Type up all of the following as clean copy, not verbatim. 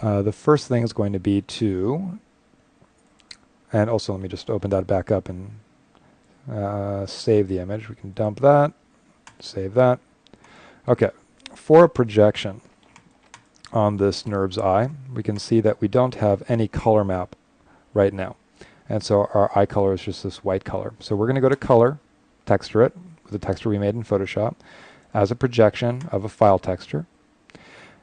The first thing is going to be to, and also let me just open that back up and save the image. We can dump that, save that. Okay, for a projection on this NURBS eye, we can see that we don't have any color map right now. And so our eye color is just this white color. So we're going to go to color, texture it with the texture we made in Photoshop as a projection of a file texture.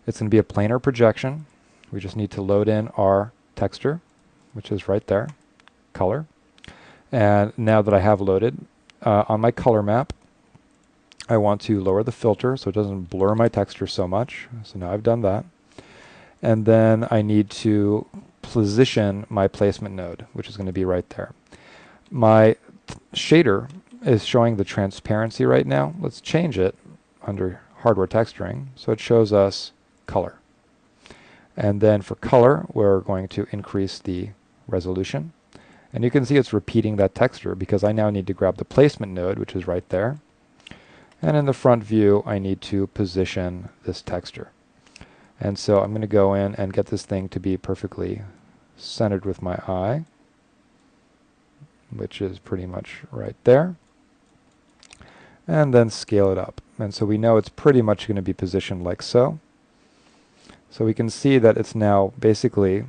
It's going to be a planar projection. We just need to load in our texture, which is right there, color. And now that I have loaded on my color map, I want to lower the filter so it doesn't blur my texture so much. So now I've done that. And then I need to position my placement node, which is going to be right there. My shader is showing the transparency right now. Let's change it under hardware texturing so it shows us color. And then for color, we're going to increase the resolution. And you can see it's repeating that texture because I now need to grab the placement node, which is right there. And in the front view, I need to position this texture. And so I'm going to go in and get this thing to be perfectly centered with my eye, which is pretty much right there. And then scale it up. And so we know it's pretty much going to be positioned like so. So we can see that it's now basically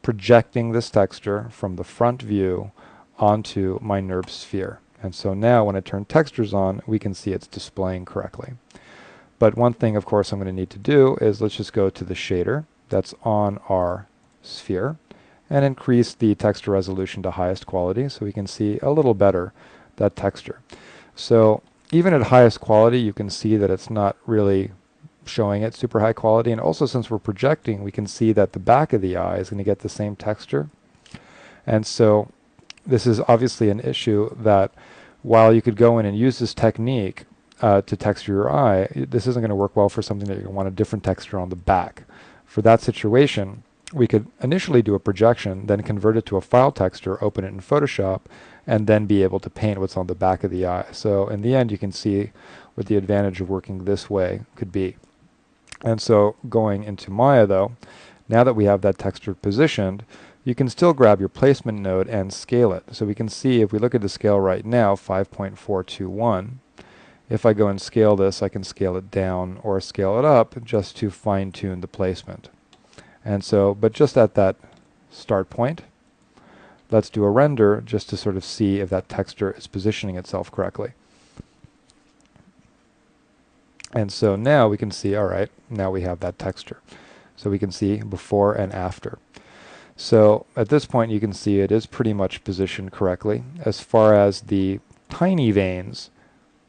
projecting this texture from the front view onto my NURBS sphere. And so now when I turn textures on, we can see it's displaying correctly. But one thing, of course, I'm going to need to do is let's just go to the shader that's on our sphere and increase the texture resolution to highest quality so we can see a little better that texture. So even at highest quality, you can see that it's not really showing it super high quality. And also since we're projecting, we can see that the back of the eye is going to get the same texture. And so this is obviously an issue that while you could go in and use this technique to texture your eye, this isn't going to work well for something that you want a different texture on the back. For that situation, we could initially do a projection, then convert it to a file texture, open it in Photoshop, and then be able to paint what's on the back of the eye. So in the end, you can see what the advantage of working this way could be. And so going into Maya though, now that we have that texture positioned, you can still grab your placement node and scale it. So we can see if we look at the scale right now, 5.421, if I go and scale this, I can scale it down or scale it up just to fine tune the placement. And so, but just at that start point, let's do a render just to sort of see if that texture is positioning itself correctly. And so now we can see, all right, now we have that texture. So we can see before and after. So at this point you can see it is pretty much positioned correctly. As far as the tiny veins,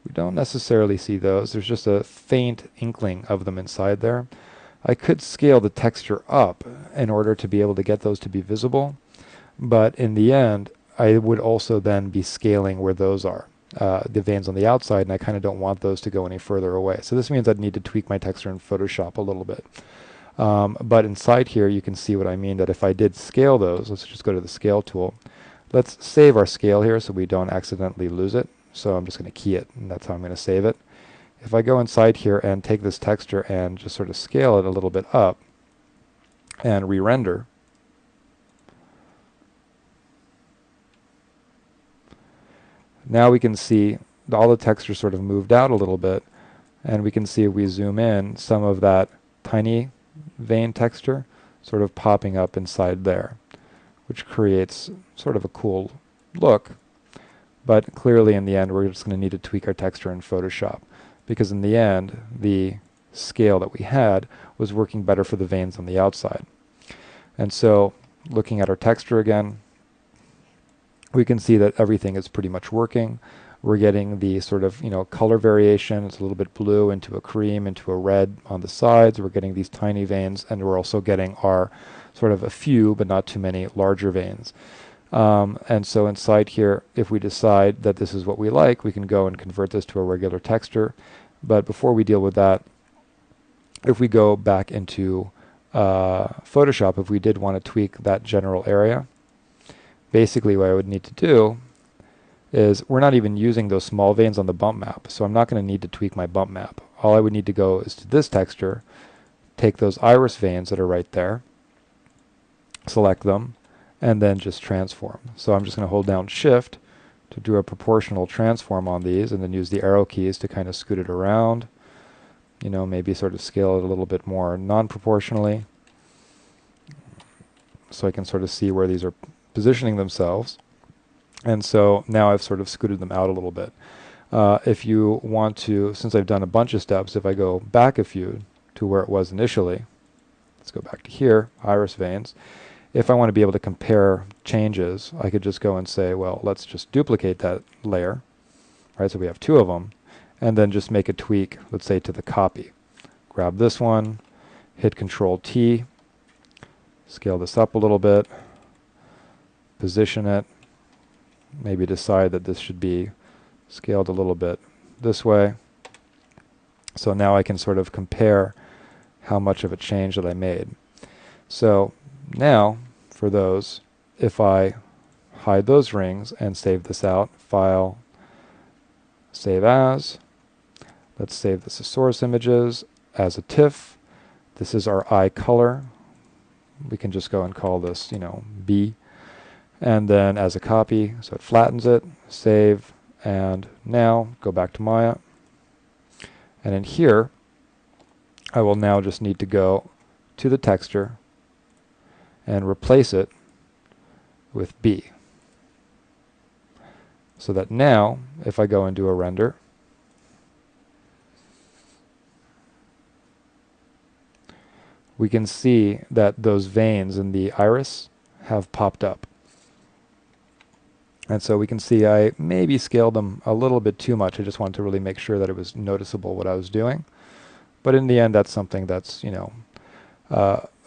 we don't necessarily see those. There's just a faint inkling of them inside there. I could scale the texture up in order to be able to get those to be visible, but in the end I would also then be scaling where those are. The veins on the outside, and I kind of don't want those to go any further away. So this means I'd need to tweak my texture in Photoshop a little bit. But inside here you can see what I mean, that if I did scale those, let's just go to the scale tool. Let's save our scale here so we don't accidentally lose it. So I'm just going to key it, and that's how I'm going to save it. If I go inside here and take this texture and just sort of scale it a little bit up and re-render, now we can see all the texture sort of moved out a little bit, and we can see if we zoom in some of that tiny vein texture sort of popping up inside there, which creates sort of a cool look. But clearly in the end we're just going to need to tweak our texture in Photoshop, because in the end the scale that we had was working better for the veins on the outside. And so looking at our texture again, we can see that everything is pretty much working. We're getting the sort of, color variation. It's a little bit blue into a cream into a red on the sides. We're getting these tiny veins, and we're also getting our sort of a few, but not too many, larger veins. And so inside here, if we decide that this is what we like, we can go and convert this to a regular texture. But before we deal with that, if we go back into Photoshop, if we did want to tweak that general area, basically what I would need to do is, we're not even using those small veins on the bump map, so I'm not going to need to tweak my bump map. All I would need to go is to this texture, take those iris veins that are right there, select them, and then just transform. So I'm just going to hold down Shift to do a proportional transform on these, and then use the arrow keys to kind of scoot it around. You know, maybe sort of scale it a little bit more non-proportionally, so I can sort of see where these are positioning themselves. And so now I've sort of scooted them out a little bit. If you want to, since I've done a bunch of steps, if I go back a few to where it was initially, let's go back to here, iris veins. If I want to be able to compare changes, I could just go and say, well, let's just duplicate that layer, right? So we have two of them, and then just make a tweak, let's say to the copy. Grab this one, hit Control T, scale this up a little bit, position it, maybe decide that this should be scaled a little bit this way. So now I can sort of compare how much of a change that I made. So now for those, if I hide those rings and save this out, File, Save As, let's save this as source images, as a TIFF. This is our eye color. We can just go and call this, you know, B. And then as a copy, so it flattens it, save, and now go back to Maya. And in here, I will now just need to go to the texture and replace it with B. So that now, if I go and do a render, we can see that those veins in the iris have popped up. And so we can see I maybe scaled them a little bit too much. I just wanted to really make sure that it was noticeable what I was doing. But in the end, that's something that's, you know,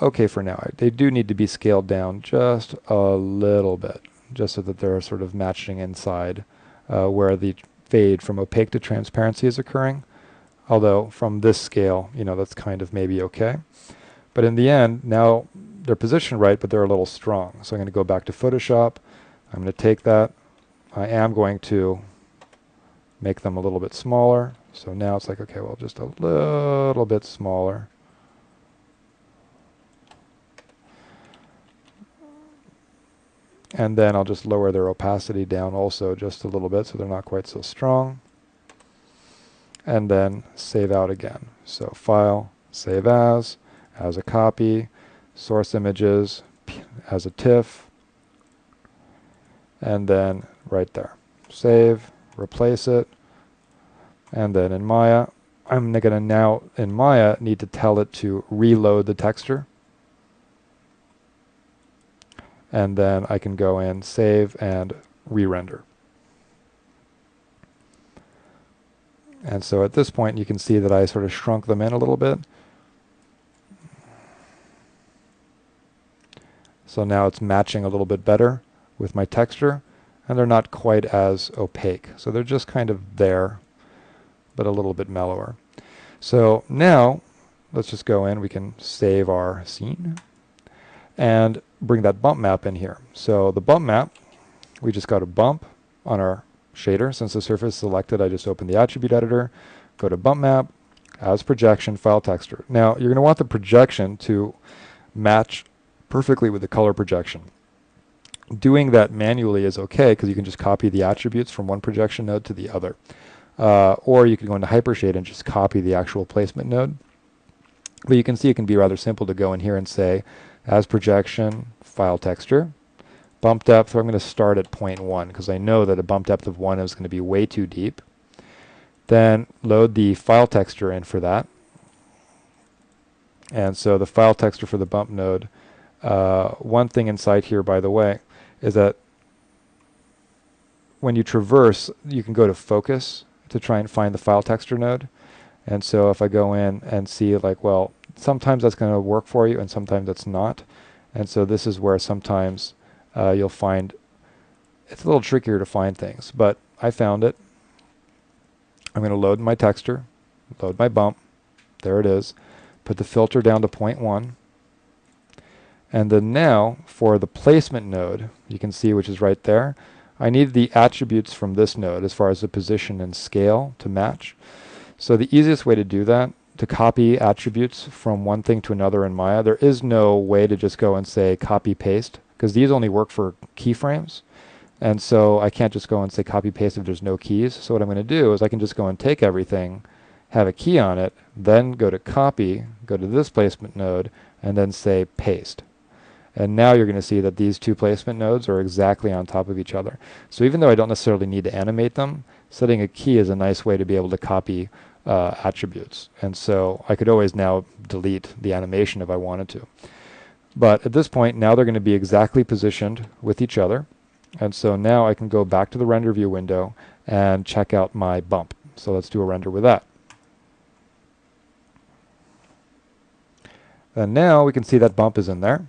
okay for now. They do need to be scaled down just a little bit, just so that they're sort of matching inside where the fade from opaque to transparency is occurring. Although from this scale, you know, that's kind of maybe okay. But in the end, now they're positioned right, but they're a little strong. So I'm going to go back to Photoshop. I'm going to take that. I am going to make them a little bit smaller. So now it's like, okay, well, just a little bit smaller. And then I'll just lower their opacity down also just a little bit so they're not quite so strong. And then save out again. So File, Save As a copy, source images, as a TIFF, and then right there. Save, replace it, and then in Maya, I'm going to now, in Maya, need to tell it to reload the texture. And then I can go in, save, and re-render. And so at this point, you can see that I sort of shrunk them in a little bit. So now it's matching a little bit better with my texture, and they're not quite as opaque. So they're just kind of there, but a little bit mellower. So now, let's just go in. We can save our scene and bring that bump map in here. So the bump map, we just got a bump on our shader. Since the surface is selected, I just open the attribute editor, go to bump map, as projection, file texture. Now, you're going to want the projection to match perfectly with the color projection. Doing that manually is okay because you can just copy the attributes from one projection node to the other. Or you can go into Hypershade and just copy the actual placement node. But you can see it can be rather simple to go in here and say, as projection, file texture, bump depth, I'm going to start at 0.1 because I know that a bump depth of 1 is going to be way too deep. Then load the file texture in for that. And so the file texture for the bump node, one thing inside here, by the way, is that when you traverse, you can go to focus to try and find the file texture node. And so if I go in and see, like, well, sometimes that's going to work for you and sometimes it's not. And so this is where sometimes you'll find it's a little trickier to find things. But I found it. I'm going to load my texture, load my bump. There it is. Put the filter down to 0.1. And then now for the placement node, you can see, which is right there, I need the attributes from this node as far as the position and scale to match. So the easiest way to do that, to copy attributes from one thing to another in Maya, there is no way to just go and say copy paste, because these only work for keyframes. And so I can't just go and say copy paste if there's no keys. So what I'm going to do is I can just go and take everything, have a key on it, then go to copy, go to this placement node, and then say paste. And now you're going to see that these two placement nodes are exactly on top of each other. So even though I don't necessarily need to animate them, setting a key is a nice way to be able to copy attributes. And so I could always now delete the animation if I wanted to. But at this point, now they're going to be exactly positioned with each other. And so now I can go back to the render view window and check out my bump. So let's do a render with that. And now we can see that bump is in there.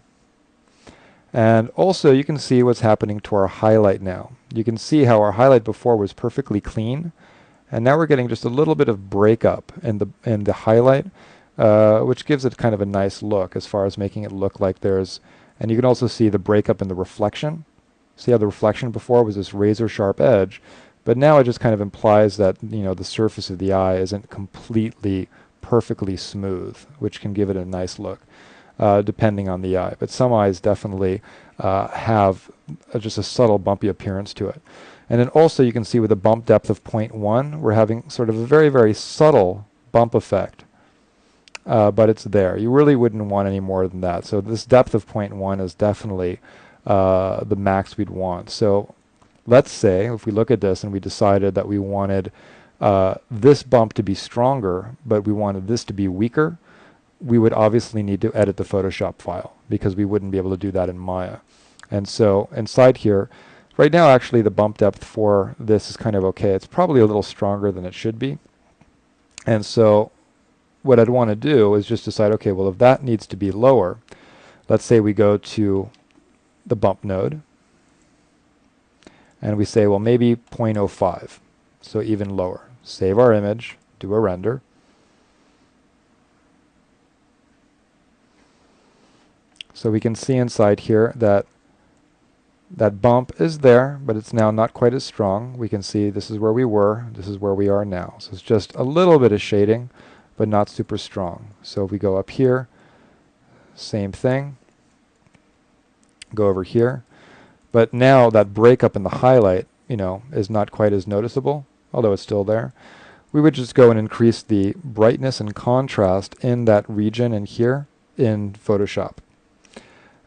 And also you can see what's happening to our highlight now. You can see how our highlight before was perfectly clean. And now we're getting just a little bit of breakup in the highlight, which gives it kind of a nice look as far as making it look like there's, and you can also see the breakup in the reflection. See how the reflection before was this razor sharp edge, but now it just kind of implies that, you know, the surface of the eye isn't completely perfectly smooth, which can give it a nice look, depending on the eye. But some eyes definitely have just a subtle bumpy appearance to it. And then also you can see with a bump depth of 0.1, we're having sort of a very, very subtle bump effect. But it's there. You really wouldn't want any more than that. So this depth of 0.1 is definitely the max we'd want. So let's say if we look at this and we decided that we wanted this bump to be stronger, but we wanted this to be weaker, we would obviously need to edit the Photoshop file, because we wouldn't be able to do that in Maya. And so inside here, right now actually the bump depth for this is kind of okay. It's probably a little stronger than it should be. And so what I'd want to do is just decide, okay, well, if that needs to be lower, let's say we go to the bump node and we say, well, maybe 0.05, so even lower. Save our image, do a render. So we can see inside here that that bump is there, but it's now not quite as strong. We can see this is where we were, this is where we are now. So it's just a little bit of shading, but not super strong. So if we go up here, same thing. Go over here. But now that breakup in the highlight, you know, is not quite as noticeable, although it's still there. We would just go and increase the brightness and contrast in that region and here in Photoshop.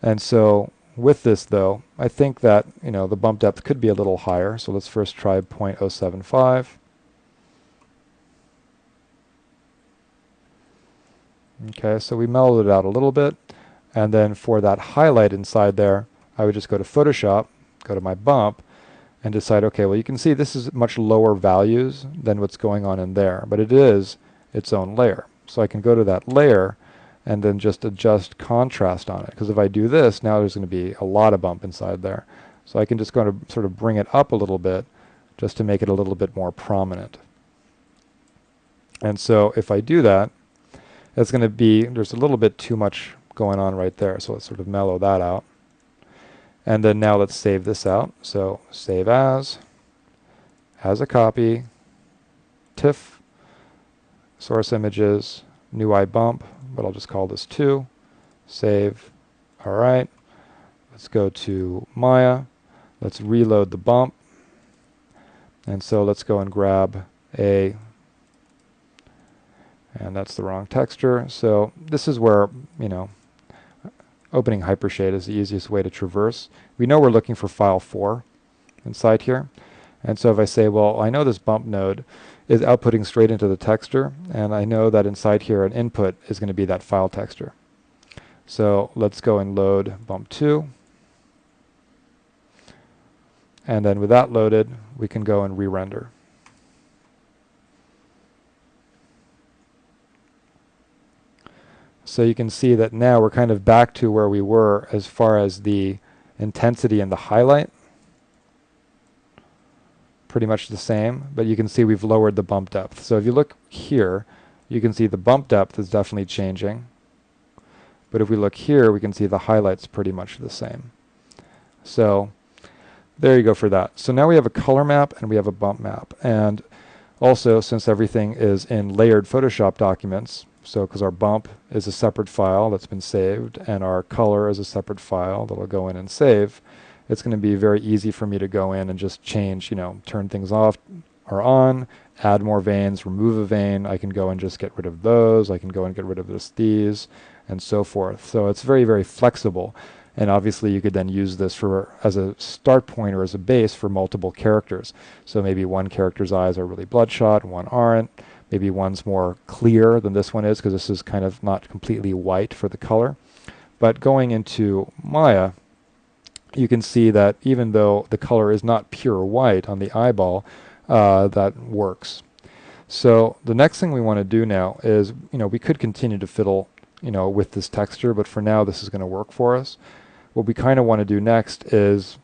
And so with this though, I think that, you know, the bump depth could be a little higher. So let's first try 0.075. Okay, so we mellowed it out a little bit. And then for that highlight inside there, I would just go to Photoshop, go to my bump, and decide, okay, well, you can see this is much lower values than what's going on in there, but it is its own layer. So I can go to that layer and then just adjust contrast on it. Because if I do this, now there's going to be a lot of bump inside there. So I can just go to sort of bring it up a little bit just to make it a little bit more prominent. And so if I do that, it's going to be, there's a little bit too much going on right there. So let's sort of mellow that out. And then now let's save this out. So save as a copy, TIFF, source images, new eye bump, but I'll just call this 2, save. All right, let's go to Maya. Let's reload the bump. And so let's go and grab and that's the wrong texture. So this is where, you know, opening Hypershade is the easiest way to traverse. We know we're looking for file 4 inside here. And so if I say, well, I know this bump node is outputting straight into the texture, and I know that inside here an input is going to be that file texture. So let's go and load bump 2. And then with that loaded, we can go and re-render. So you can see that now we're kind of back to where we were as far as the intensity and the highlight. Pretty much the same, but you can see we've lowered the bump depth. So if you look here, you can see the bump depth is definitely changing. But if we look here, we can see the highlight's pretty much the same. So there you go for that. So now we have a color map and we have a bump map. And also, since everything is in layered Photoshop documents, So because our bump is a separate file that's been saved, and our color is a separate file that I'll go in and save, it's going to be very easy for me to go in and just change, turn things off or on, add more veins, remove a vein. I can go and just get rid of those. I can go and get rid of these, and so forth. So it's very, very flexible. And obviously you could then use this as a start point or as a base for multiple characters. So maybe one character's eyes are really bloodshot, one aren't. Maybe one's more clear than this one is, because this is kind of not completely white for the color. But going into Maya, you can see that even though the color is not pure white on the eyeball, that works. So the next thing we want to do now is, we could continue to fiddle, with this texture, but for now this is going to work for us. What we kind of want to do next is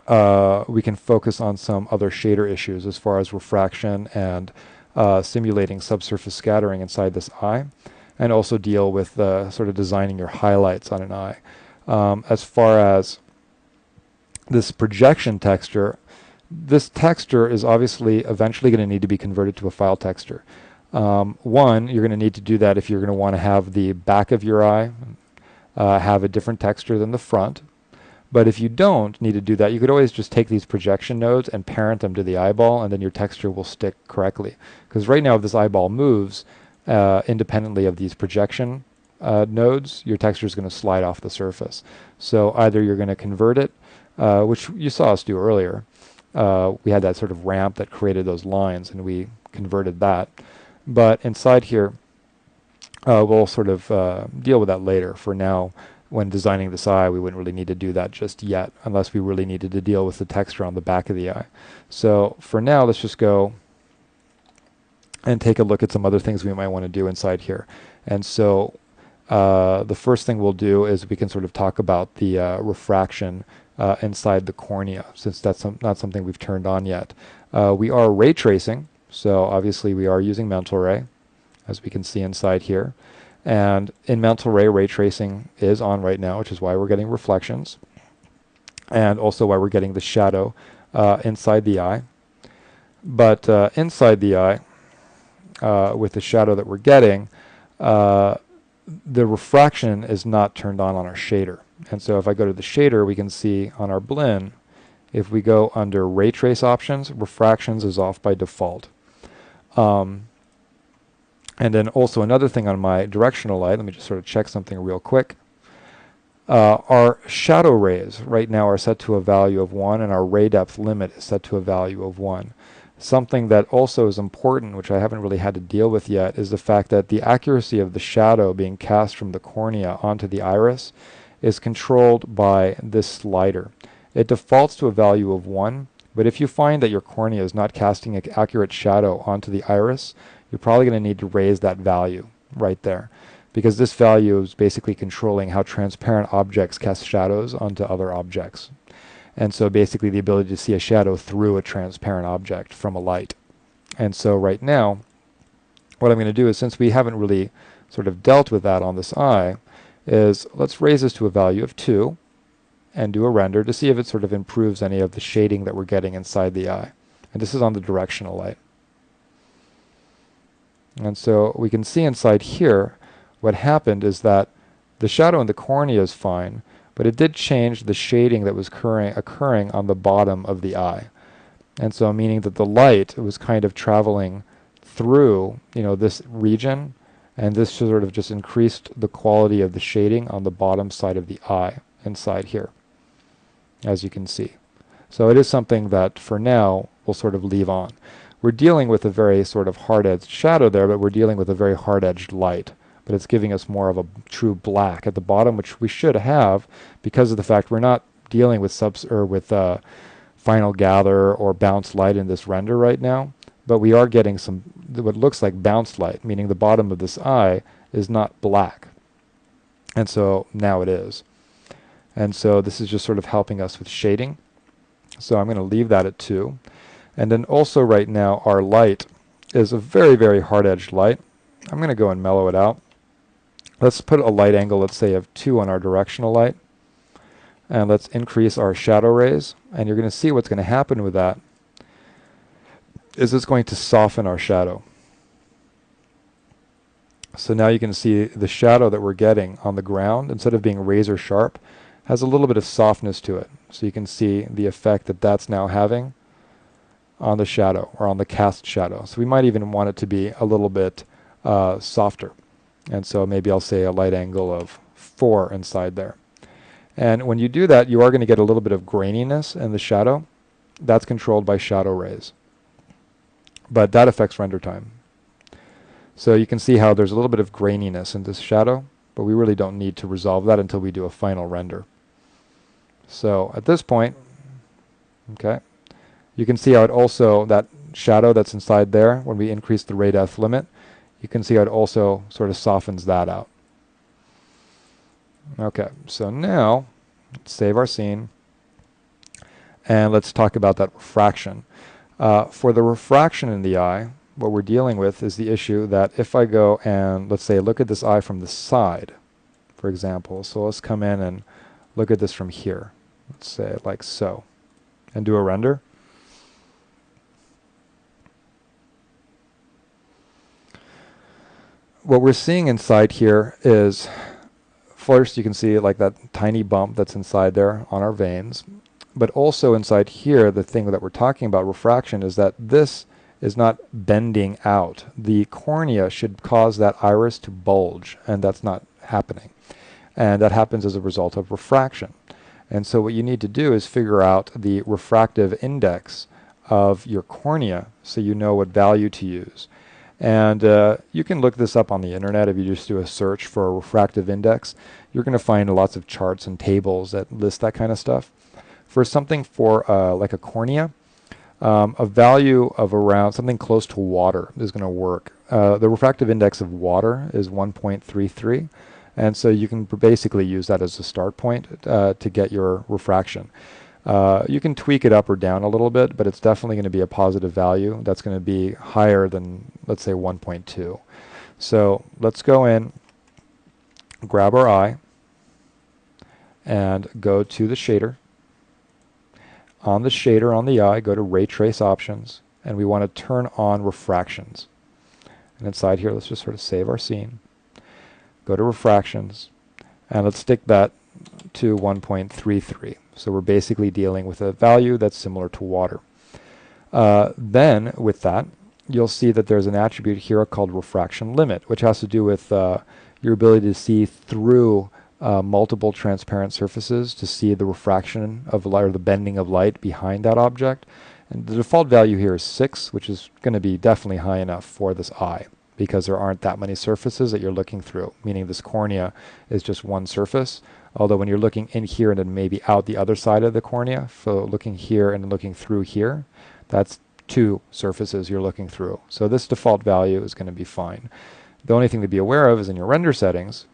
we can focus on some other shader issues as far as refraction and simulating subsurface scattering inside this eye, and also deal with sort of designing your highlights on an eye. As far as this projection texture, this texture is obviously eventually going to need to be converted to a file texture. One, you're going to need to do that if you're going to want to have the back of your eye have a different texture than the front. But if you don't need to do that, you could always just take these projection nodes and parent them to the eyeball, and then your texture will stick correctly. Because right now, if this eyeball moves independently of these projection nodes, your texture is going to slide off the surface. So either you're going to convert it, which you saw us do earlier. We had that sort of ramp that created those lines, and we converted that. But inside here, we'll sort of deal with that later. For now, when designing this eye, we wouldn't really need to do that just yet, unless we really needed to deal with the texture on the back of the eye. So for now, let's just go and take a look at some other things we might want to do inside here. And so the first thing we'll do is we can sort of talk about the refraction inside the cornea, since that's not something we've turned on yet. We are ray tracing, so obviously we are using mental ray, as we can see inside here. And in mental ray tracing is on right now, which is why we're getting reflections, and also why we're getting the shadow inside the eye. But inside the eye, with the shadow that we're getting, the refraction is not turned on our shader. And so if I go to the shader, we can see on our Blinn, if we go under ray trace options, refractions is off by default. And then also another thing on my directional light, let me just sort of check something real quick. Our shadow rays right now are set to a value of 1, and our ray depth limit is set to a value of 1. Something that also is important, which I haven't really had to deal with yet, is the fact that the accuracy of the shadow being cast from the cornea onto the iris is controlled by this slider. It defaults to a value of 1, but if you find that your cornea is not casting an accurate shadow onto the iris, you're probably going to need to raise that value right there, because this value is basically controlling how transparent objects cast shadows onto other objects. And so basically the ability to see a shadow through a transparent object from a light. And so right now, what I'm going to do is, since we haven't really sort of dealt with that on this eye, is let's raise this to a value of 2 and do a render to see if it sort of improves any of the shading that we're getting inside the eye. And this is on the directional light. And so we can see inside here, what happened is that the shadow in the cornea is fine, but it did change the shading that was occurring on the bottom of the eye. And so meaning that the light was kind of traveling through, this region, and this sort of just increased the quality of the shading on the bottom side of the eye inside here, as you can see. So it is something that for now we'll sort of leave on. We're dealing with a very sort of hard-edged shadow there, but we're dealing with a very hard-edged light. But it's giving us more of a true black at the bottom, which we should have because of the fact we're not dealing with final gather or bounce light in this render right now. But we are getting some what looks like bounce light, meaning the bottom of this eye is not black. And so now it is. And so this is just sort of helping us with shading. So I'm going to leave that at 2. And then also right now our light is a very, very hard-edged light. I'm going to go and mellow it out. Let's put a light angle, let's say, of 2 on our directional light. And let's increase our shadow rays. And you're going to see what's going to happen with that is it's going to soften our shadow. So now you can see the shadow that we're getting on the ground, instead of being razor sharp, has a little bit of softness to it. So you can see the effect that that's now having on the shadow, or on the cast shadow. So we might even want it to be a little bit softer. And so maybe I'll say a light angle of 4 inside there. And when you do that, you are going to get a little bit of graininess in the shadow. That's controlled by shadow rays. But that affects render time. So you can see how there's a little bit of graininess in this shadow, but we really don't need to resolve that until we do a final render. So at this point, okay, you can see how it also, that shadow that's inside there, when we increase the ray depth limit, you can see how it also sort of softens that out. Okay, so now let's save our scene, and let's talk about that refraction. For the refraction in the eye, what we're dealing with is the issue that if I go and, let's say, look at this eye from the side, for example, so let's come in and look at this from here, let's say like so, and do a render. What we're seeing inside here is, first you can see like that tiny bump that's inside there on our veins, but also inside here, the thing that we're talking about, refraction, is that this is not bending out. The cornea should cause that iris to bulge, and that's not happening. And that happens as a result of refraction. And so what you need to do is figure out the refractive index of your cornea so you know what value to use. And you can look this up on the internet. If you just do a search for a refractive index, you're going to find lots of charts and tables that list that kind of stuff. For something for like a cornea, a value of around something close to water is going to work. The refractive index of water is 1.33, and so you can basically use that as a start point to get your refraction. You can tweak it up or down a little bit, but it's definitely going to be a positive value that's going to be higher than, let's say, 1.2. So let's go in, grab our eye, and go to the shader. On the shader on the eye, go to Ray Trace Options, and we want to turn on refractions. And inside here, let's just sort of save our scene. Go to refractions, and let's stick that to 1.33. So we're basically dealing with a value that's similar to water. Then, with that, you'll see that there's an attribute here called refraction limit, which has to do with your ability to see through multiple transparent surfaces to see the refraction of light, or the bending of light behind that object. And the default value here is 6, which is going to be definitely high enough for this eye, because there aren't that many surfaces that you're looking through, meaning this cornea is just one surface. Although when you're looking in here and then maybe out the other side of the cornea, so looking here and looking through here, that's 2 surfaces you're looking through. So this default value is going to be fine. The only thing to be aware of is in your render settings,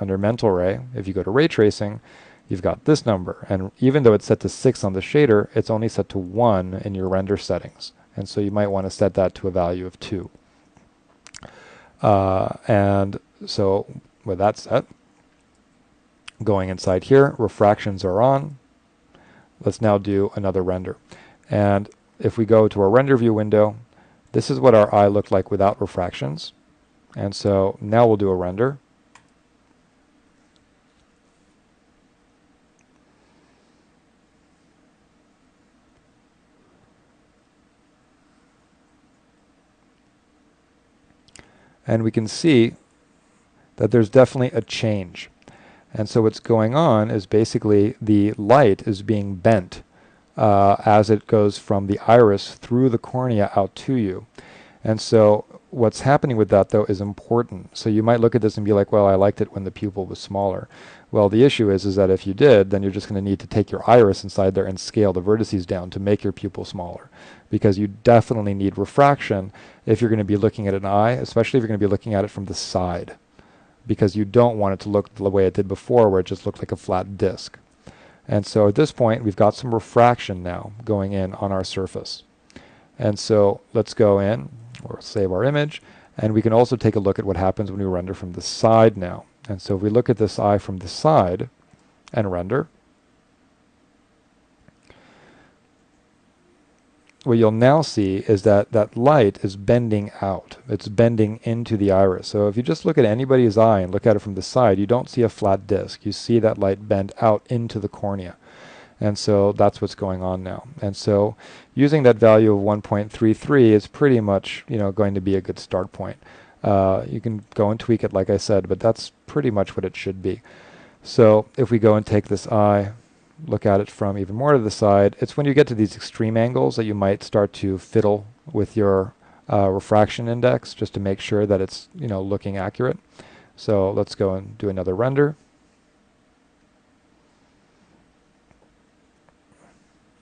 under mental ray, if you go to ray tracing, you've got this number. And even though it's set to 6 on the shader, it's only set to 1 in your render settings. And so you might want to set that to a value of 2. And so with that set, going inside here, refractions are on. Let's now do another render. And if we go to our render view window, this is what our eye looked like without refractions. And so now we'll do a render. And we can see that there's definitely a change. And so what's going on is basically the light is being bent as it goes from the iris through the cornea out to you. And so what's happening with that, though, is important. So you might look at this and be like, well, I liked it when the pupil was smaller. Well, the issue is that if you did, then you're just going to need to take your iris inside there and scale the vertices down to make your pupil smaller, because you definitely need refraction if you're going to be looking at an eye, especially if you're going to be looking at it from the side, because you don't want it to look the way it did before, where it just looked like a flat disc. And so at this point, we've got some refraction now going in on our surface. And so let's go in, or save our image, and we can also take a look at what happens when we render from the side now. And so if we look at this eye from the side and render, what you'll now see is that that light is bending out. It's bending into the iris. So if you just look at anybody's eye and look at it from the side, you don't see a flat disc. You see that light bend out into the cornea. And so that's what's going on now. And so using that value of 1.33 is pretty much, going to be a good start point. You can go and tweak it, like I said, but that's pretty much what it should be. So if we go and take this eye, look at it from even more to the side, it's when you get to these extreme angles that you might start to fiddle with your refraction index just to make sure that it's looking accurate. So let's go and do another render.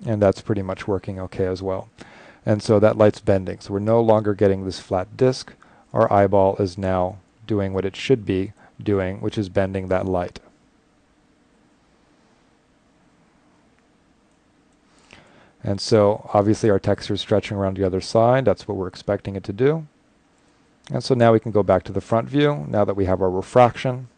And that's pretty much working okay as well. And so that light's bending. So we're no longer getting this flat disc. Our eyeball is now doing what it should be doing, which is bending that light. And so obviously our texture is stretching around the other side. That's what we're expecting it to do. And so now we can go back to the front view now that we have our refraction.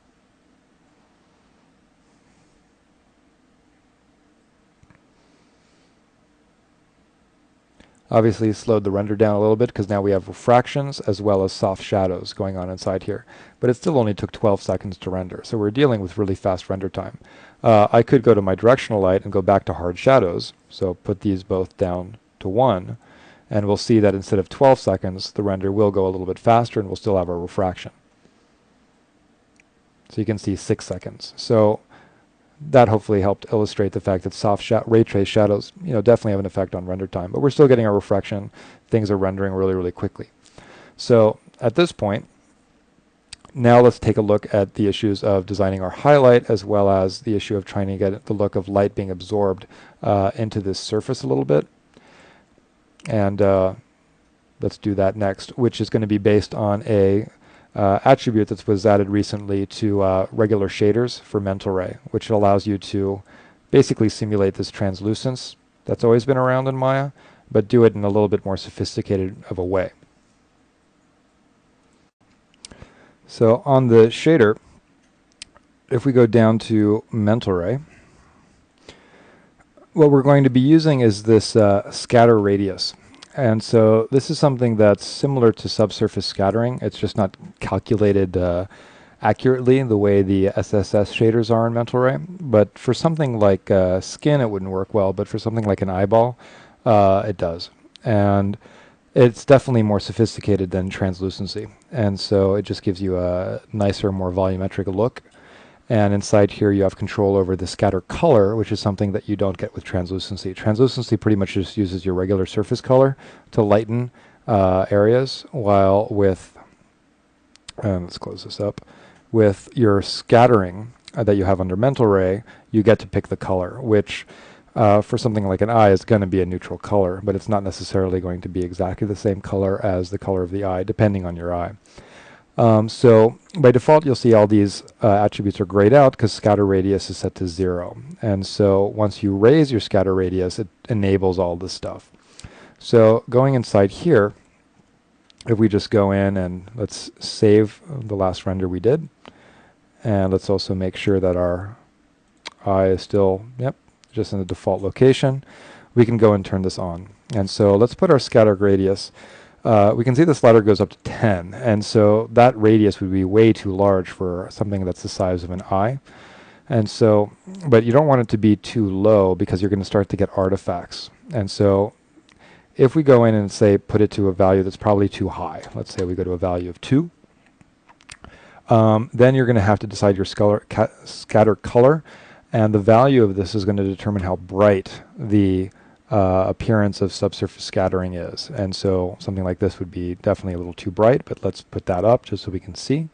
Obviously slowed the render down a little bit because now we have refractions as well as soft shadows going on inside here. But it still only took 12 seconds to render, so we're dealing with really fast render time. I could go to my directional light and go back to hard shadows, so put these both down to 1, and we'll see that instead of 12 seconds, the render will go a little bit faster and we'll still have our refraction. So you can see 6 seconds. So that hopefully helped illustrate the fact that soft ray trace shadows, definitely have an effect on render time. But we're still getting our refraction. Things are rendering really, really quickly. So at this point, now let's take a look at the issues of designing our highlight as well as the issue of trying to get the look of light being absorbed into this surface a little bit. And let's do that next, which is going to be based on a attribute that was added recently to regular shaders for Mental Ray, which allows you to basically simulate this translucence that's always been around in Maya, but do it in a little bit more sophisticated of a way. So on the shader, if we go down to Mental Ray, what we're going to be using is this scatter radius. And so this is something that's similar to subsurface scattering. It's just not calculated accurately the way the SSS shaders are in Mental Ray. But for something like skin, it wouldn't work well. But for something like an eyeball, it does. And it's definitely more sophisticated than translucency. And so it just gives you a nicer, more volumetric look. And inside here you have control over the scatter color, which is something that you don't get with translucency. Translucency pretty much just uses your regular surface color to lighten areas, while with, let's close this up, with your scattering that you have under Mental Ray, you get to pick the color, which for something like an eye is going to be a neutral color, but it's not necessarily going to be exactly the same color as the color of the eye, depending on your eye. So by default, you'll see all these attributes are grayed out because scatter radius is set to 0. And so once you raise your scatter radius, it enables all this stuff. So going inside here, if we just go in and let's save the last render we did, and let's also make sure that our eye is still, just in the default location, we can go and turn this on. And so let's put our scatter radius. We can see the slider goes up to 10, and so that radius would be way too large for something that's the size of an eye. And so, but you don't want it to be too low because you're going to start to get artifacts. And so if we go in and say put it to a value that's probably too high, let's say we go to a value of 2, then you're going to have to decide your scatter color, and the value of this is going to determine how bright the appearance of subsurface scattering is. And so something like this would be definitely a little too bright, but let's put that up just so we can see.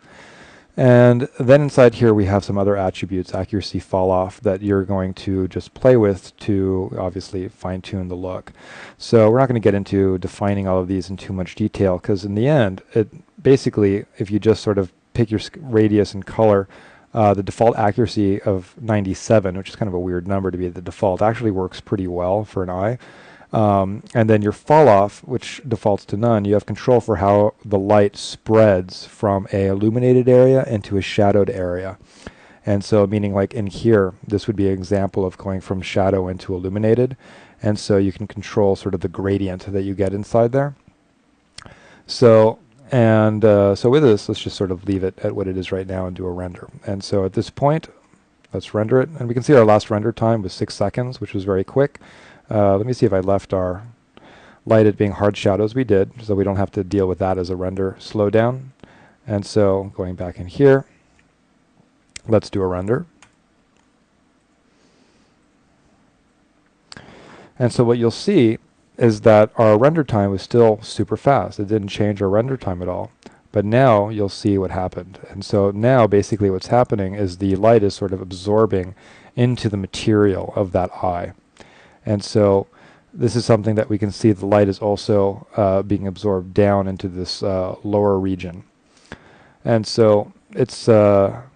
And then inside here we have some other attributes, accuracy, fall off, that you're going to just play with to obviously fine-tune the look. So we're not going to get into defining all of these in too much detail, because in the end, it basically, if you just sort of pick your radius and color, the default accuracy of 97, which is kind of a weird number to be the default, actually works pretty well for an eye. And then your fall off, which defaults to none, you have control for how the light spreads from a illuminated area into a shadowed area. And so meaning like in here, this would be an example of going from shadow into illuminated. And so you can control sort of the gradient that you get inside there. So, so with this, let's just sort of leave it at what it is right now and do a render. And so at this point, let's render it. And we can see our last render time was 6 seconds, which was very quick. Let me see if I left our light at being hard shadows. We did, so we don't have to deal with that as a render slowdown. And so going back in here, let's do a render. And so what you'll see is that our render time was still super fast. It didn't change our render time at all. But now you'll see what happened. And so now basically what's happening is the light is sort of absorbing into the material of that eye. And so this is something that we can see the light is also being absorbed down into this lower region. And so it's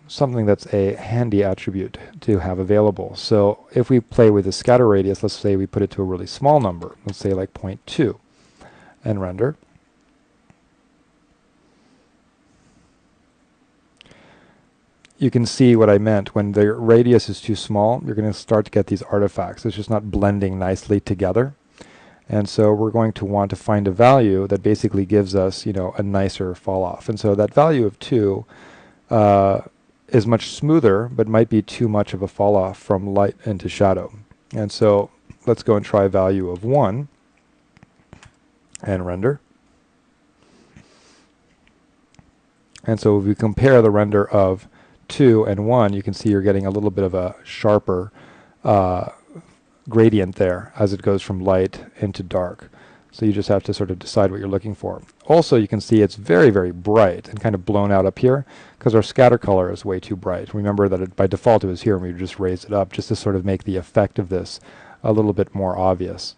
something that's a handy attribute to have available. So if we play with the scatter radius, let's say we put it to a really small number, let's say like 0.2, and render. You can see what I meant. When the radius is too small, you're going to start to get these artifacts. It's just not blending nicely together. And so we're going to want to find a value that basically gives us, you know, a nicer fall off. And so that value of 2 is much smoother, but might be too much of a fall off from light into shadow. And so let's go and try a value of 1 and render. And so if we compare the render of 2 and 1, you can see you're getting a little bit of a sharper gradient there as it goes from light into dark. So you just have to sort of decide what you're looking for. Also, you can see it's very, very bright and kind of blown out up here because our scatter color is way too bright. Remember that by default it was here, and we just raised it up just to sort of make the effect of this a little bit more obvious.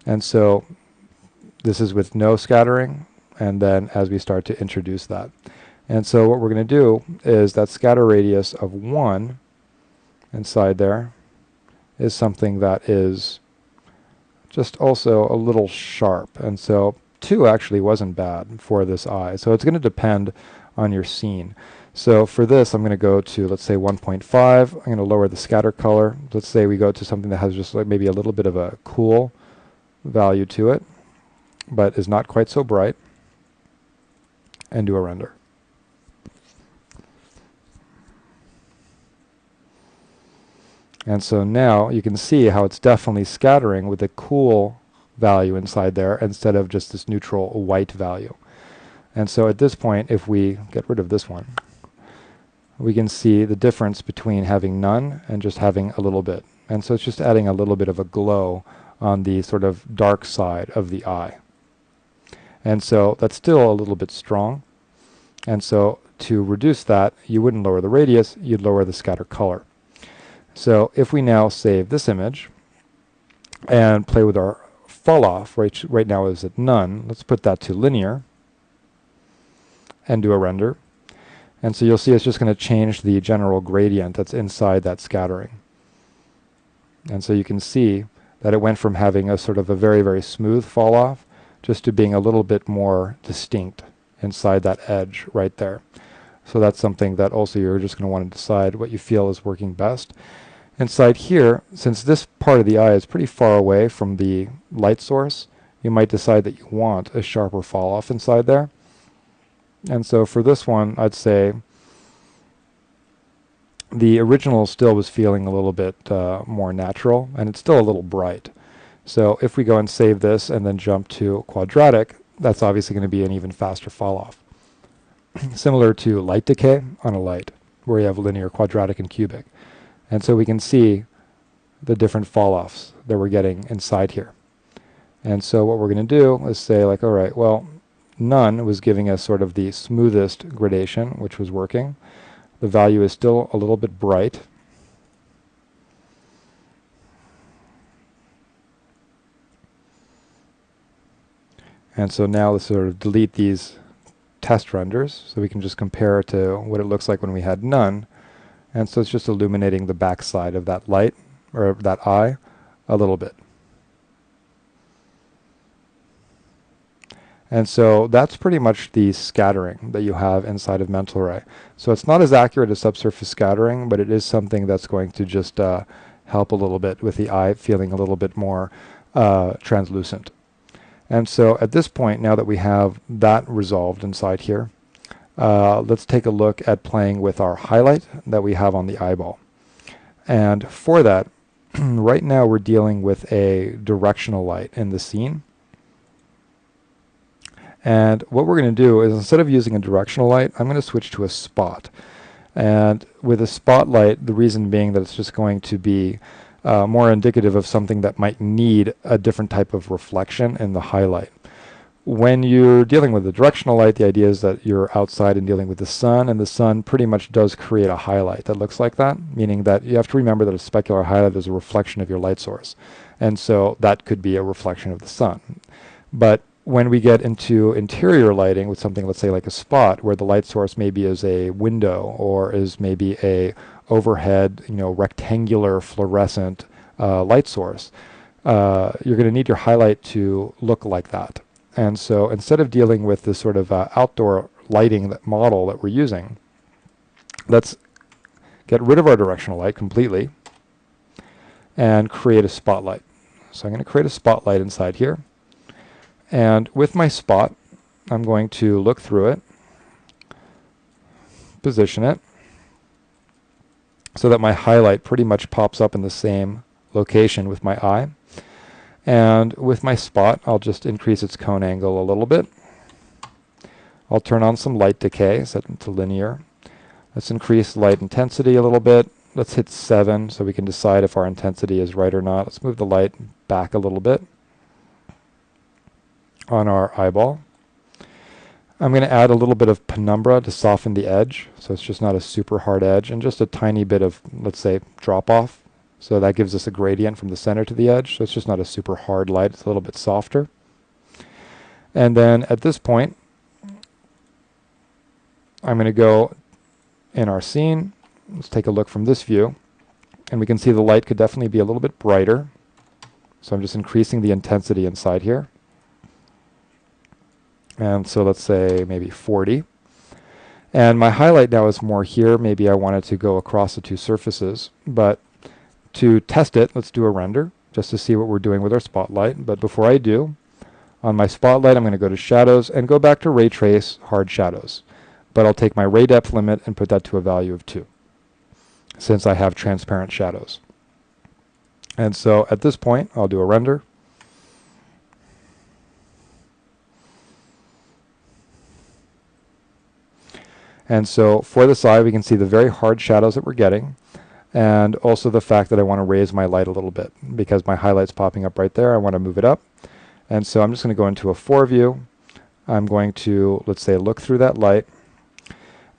And so this is with no scattering, and then as we start to introduce that. And so what we're going to do is that scatter radius of 1 inside there is something that is just also a little sharp. And so 2 actually wasn't bad for this eye. So it's going to depend on your scene. So for this, I'm going to go to, let's say, 1.5. I'm going to lower the scatter color. Let's say we go to something that has just like maybe a little bit of a cool value to it, but is not quite so bright, and do a render. And so now you can see how it's definitely scattering with a cool value inside there instead of just this neutral white value. And so at this point, if we get rid of this one, we can see the difference between having none and just having a little bit. And so it's just adding a little bit of a glow on the sort of dark side of the eye. And so that's still a little bit strong. And so to reduce that, you wouldn't lower the radius, you'd lower the scatter color. So if we now save this image and play with our fall off, right now is at none, let's put that to linear and do a render. And so you'll see it's just going to change the general gradient that's inside that scattering. And so you can see that it went from having a sort of a very, very smooth fall off just to being a little bit more distinct inside that edge right there. So that's something that also you're just going to want to decide what you feel is working best. Inside here, since this part of the eye is pretty far away from the light source, you might decide that you want a sharper fall off inside there. And so for this one, I'd say the original still was feeling a little bit more natural, and it's still a little bright. So if we go and save this and then jump to quadratic, that's obviously going to be an even faster fall off. Similar to light decay on a light, where you have linear, quadratic, and cubic. And so we can see the different fall-offs that we're getting inside here. And so what we're going to do is say, like, all right, well, none was giving us sort of the smoothest gradation, which was working. The value is still a little bit bright. And so now let's sort of delete these test renders so we can just compare to what it looks like when we had none. And so it's just illuminating the backside of that light, or that eye, a little bit. And so that's pretty much the scattering that you have inside of Mental Ray. So it's not as accurate as subsurface scattering, but it is something that's going to just help a little bit with the eye feeling a little bit more translucent. And so at this point, now that we have that resolved inside here, let's take a look at playing with our highlight that we have on the eyeball. And for that, right now we're dealing with a directional light in the scene. And what we're going to do is, instead of using a directional light, I'm going to switch to a spot. And with a spotlight, the reason being that it's just going to be more indicative of something that might need a different type of reflection in the highlight. When you're dealing with a directional light, the idea is that you're outside and dealing with the sun, and the sun pretty much does create a highlight that looks like that, meaning that you have to remember that a specular highlight is a reflection of your light source. And so that could be a reflection of the sun. But when we get into interior lighting with something, let's say like a spot, where the light source maybe is a window or is maybe a overhead, rectangular fluorescent light source, you're going to need your highlight to look like that. And so instead of dealing with this sort of outdoor lighting model that we're using, let's get rid of our directional light completely and create a spotlight. So I'm going to create a spotlight inside here. And with my spot, I'm going to look through it, position it, so that my highlight pretty much pops up in the same location with my eye. And with my spot, I'll just increase its cone angle a little bit. I'll turn on some light decay, set it to linear. Let's increase light intensity a little bit. Let's hit 7 so we can decide if our intensity is right or not. Let's move the light back a little bit on our eyeball. I'm going to add a little bit of penumbra to soften the edge, so it's just not a super hard edge, and just a tiny bit of, let's say, drop off. So that gives us a gradient from the center to the edge, so it's just not a super hard light, it's a little bit softer. And then at this point, I'm going to go in our scene. Let's take a look from this view, and we can see the light could definitely be a little bit brighter. So I'm just increasing the intensity inside here. And so let's say maybe 40. And my highlight now is more here. Maybe I wanted to go across the two surfaces, but to test it, let's do a render just to see what we're doing with our spotlight. But before I do, on my spotlight, I'm going to go to shadows and go back to ray trace hard shadows. But I'll take my ray depth limit and put that to a value of 2, since I have transparent shadows. And so at this point, I'll do a render. And so for this eye, we can see the very hard shadows that we're getting, and also the fact that I want to raise my light a little bit because my highlight's popping up right there. I want to move it up. And so I'm just going to go into a 4 view. I'm going to, let's say, look through that light.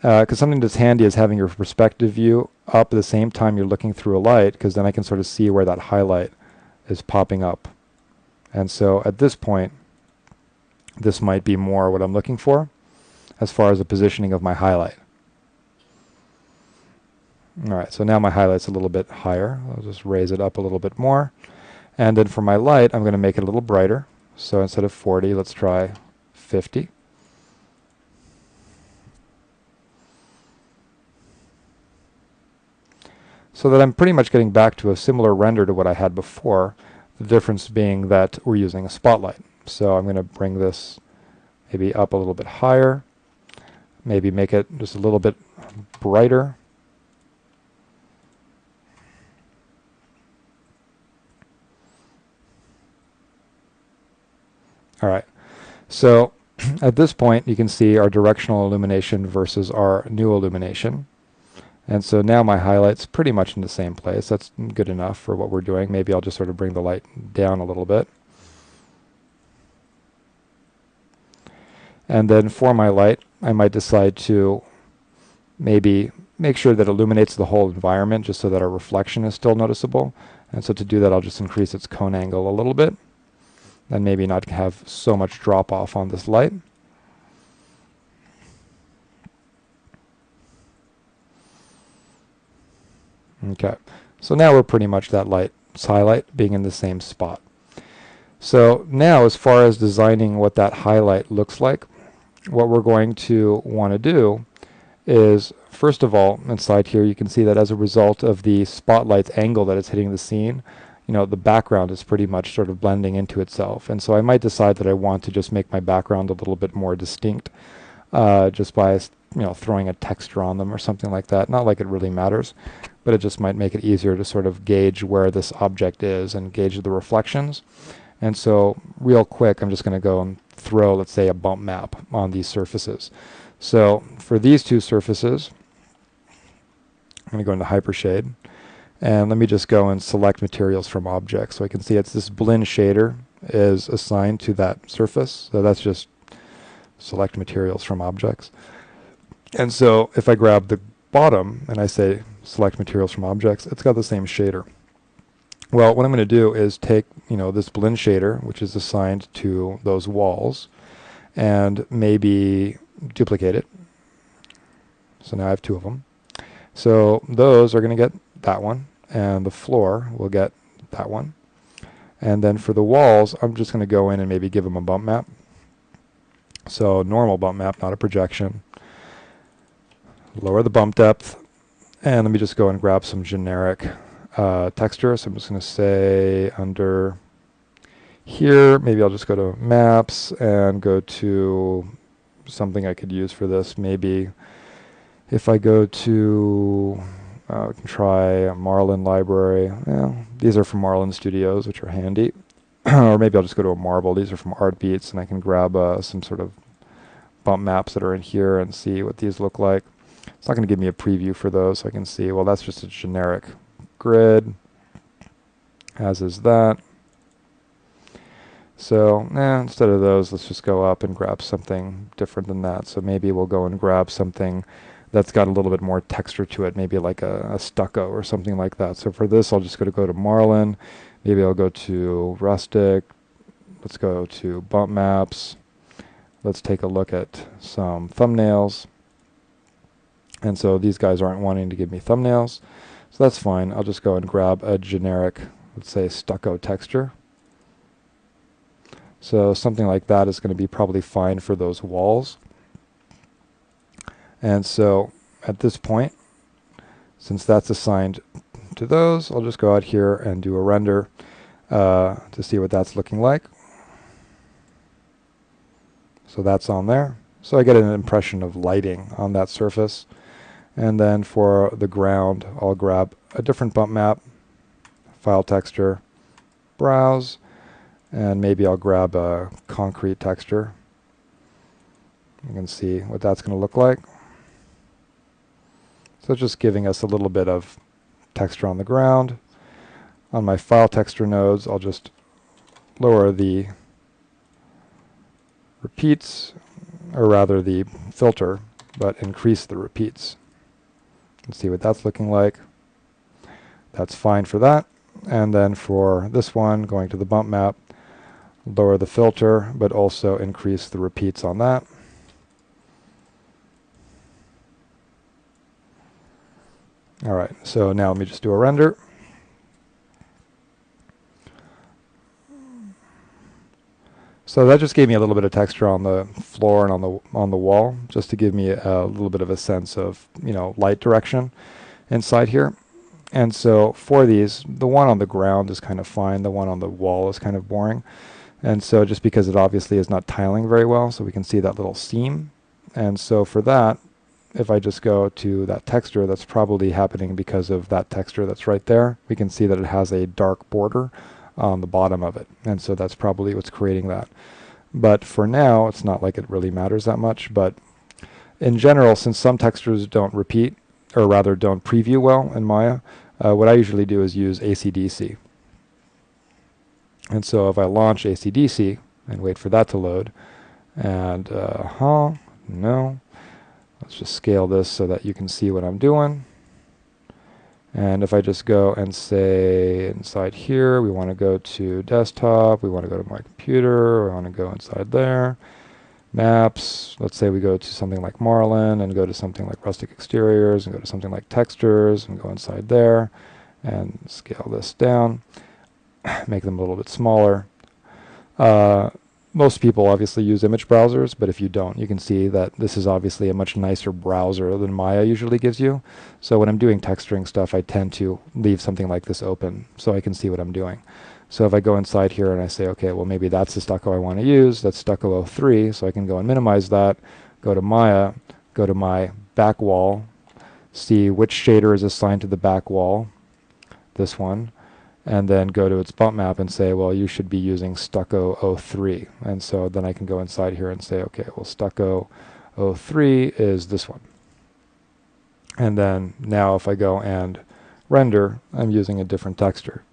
Because something that's handy is having your perspective view up at the same time you're looking through a light, because then I can sort of see where that highlight is popping up. And so at this point, this might be more what I'm looking for as far as the positioning of my highlight. Alright, so now my highlight's a little bit higher. I'll just raise it up a little bit more. And then for my light, I'm going to make it a little brighter. So instead of 40, let's try 50. So that I'm pretty much getting back to a similar render to what I had before, the difference being that we're using a spotlight. So I'm going to bring this maybe up a little bit higher, maybe make it just a little bit brighter. All right, so at this point you can see our directional illumination versus our new illumination. And so now my highlight's pretty much in the same place. That's good enough for what we're doing. Maybe I'll just sort of bring the light down a little bit. And then for my light, I might decide to maybe make sure that it illuminates the whole environment just so that our reflection is still noticeable. And so to do that, I'll just increase its cone angle a little bit, and maybe not have so much drop off on this light. Okay, so now we're pretty much that light's highlight being in the same spot. So now, as far as designing what that highlight looks like, what we're going to want to do is, first of all, inside here you can see that as a result of the spotlight's angle that it's hitting the scene, the background is pretty much sort of blending into itself. And so I might decide that I want to just make my background a little bit more distinct just by throwing a texture on them or something like that. Not like it really matters, but it just might make it easier to sort of gauge where this object is and gauge the reflections. And so real quick, I'm just going to go and throw, let's say, a bump map on these surfaces. So for these two surfaces, I'm going to go into Hypershade, and let me just go and select materials from objects. So I can see it's this blend shader is assigned to that surface. So that's just select materials from objects. And so if I grab the bottom and I say select materials from objects, it's got the same shader. Well, what I'm going to do is take, this blend shader, which is assigned to those walls, and maybe duplicate it. So now I have two of them. So those are going to get that one, and the floor will get that one. And then for the walls, I'm just going to go in and maybe give them a bump map. So normal bump map, not a projection. Lower the bump depth, and let me just go and grab some generic texture. So I'm just going to say under here, maybe I'll just go to maps and go to something I could use for this. Maybe if I go to, we can try Marlin library. These are from Marlin Studios, which are handy. Or maybe I'll just go to a Marble. These are from Artbeats, and I can grab some sort of bump maps that are in here and see what these look like. It's not going to give me a preview for those, so I can see, well, that's just a generic grid, as is that. So instead of those, let's just go up and grab something different than that. So maybe we'll go and grab something that's got a little bit more texture to it, maybe like a stucco or something like that. So for this, I'll just go to Marlin. Maybe I'll go to Rustic. Let's go to Bump Maps. Let's take a look at some thumbnails. And so these guys aren't wanting to give me thumbnails, so that's fine. I'll just go and grab a generic, let's say, stucco texture. So something like that is going to be probably fine for those walls. And so at this point, since that's assigned to those, I'll just go out here and do a render to see what that's looking like. So that's on there. So I get an impression of lighting on that surface. And then for the ground, I'll grab a different bump map, file texture, browse, and maybe I'll grab a concrete texture. You can see what that's going to look like. So it's just giving us a little bit of texture on the ground. On my file texture nodes, I'll just lower the repeats, or rather the filter, but increase the repeats. Let's see what that's looking like. That's fine for that. And then for this one, going to the bump map, lower the filter, but also increase the repeats on that. All right, so now let me just do a render. So that just gave me a little bit of texture on the floor and on the wall, just to give me a little bit of a sense of, light direction inside here. And so for these, the one on the ground is kind of fine. The one on the wall is kind of boring. And so just because it obviously is not tiling very well, so we can see that little seam. And so for that, if I just go to that texture, that's probably happening because of that texture that's right there. We can see that it has a dark border on the bottom of it, and so that's probably what's creating that. But for now, it's not like it really matters that much. But in general, since some textures don't repeat, or rather don't preview well in Maya, what I usually do is use AC/DC. And so if I launch AC/DC and wait for that to load, and no, let's just scale this so that you can see what I'm doing. And if I just go and say inside here, we want to go to desktop, we want to go to my computer, we want to go inside there, maps, let's say we go to something like Marlin and go to something like Rustic Exteriors and go to something like Textures and go inside there and scale this down, make them a little bit smaller. most people obviously use image browsers, but if you don't, you can see that this is obviously a much nicer browser than Maya usually gives you. So when I'm doing texturing stuff, I tend to leave something like this open so I can see what I'm doing. So if I go inside here and I say, okay, well maybe that's the stucco I want to use, that's stucco 03, so I can go and minimize that, go to Maya, go to my back wall, see which shader is assigned to the back wall, this one, and then go to its bump map and say, well, you should be using stucco 03. And so then I can go inside here and say, okay, well, stucco 03 is this one. And then now if I go and render, I'm using a different texture.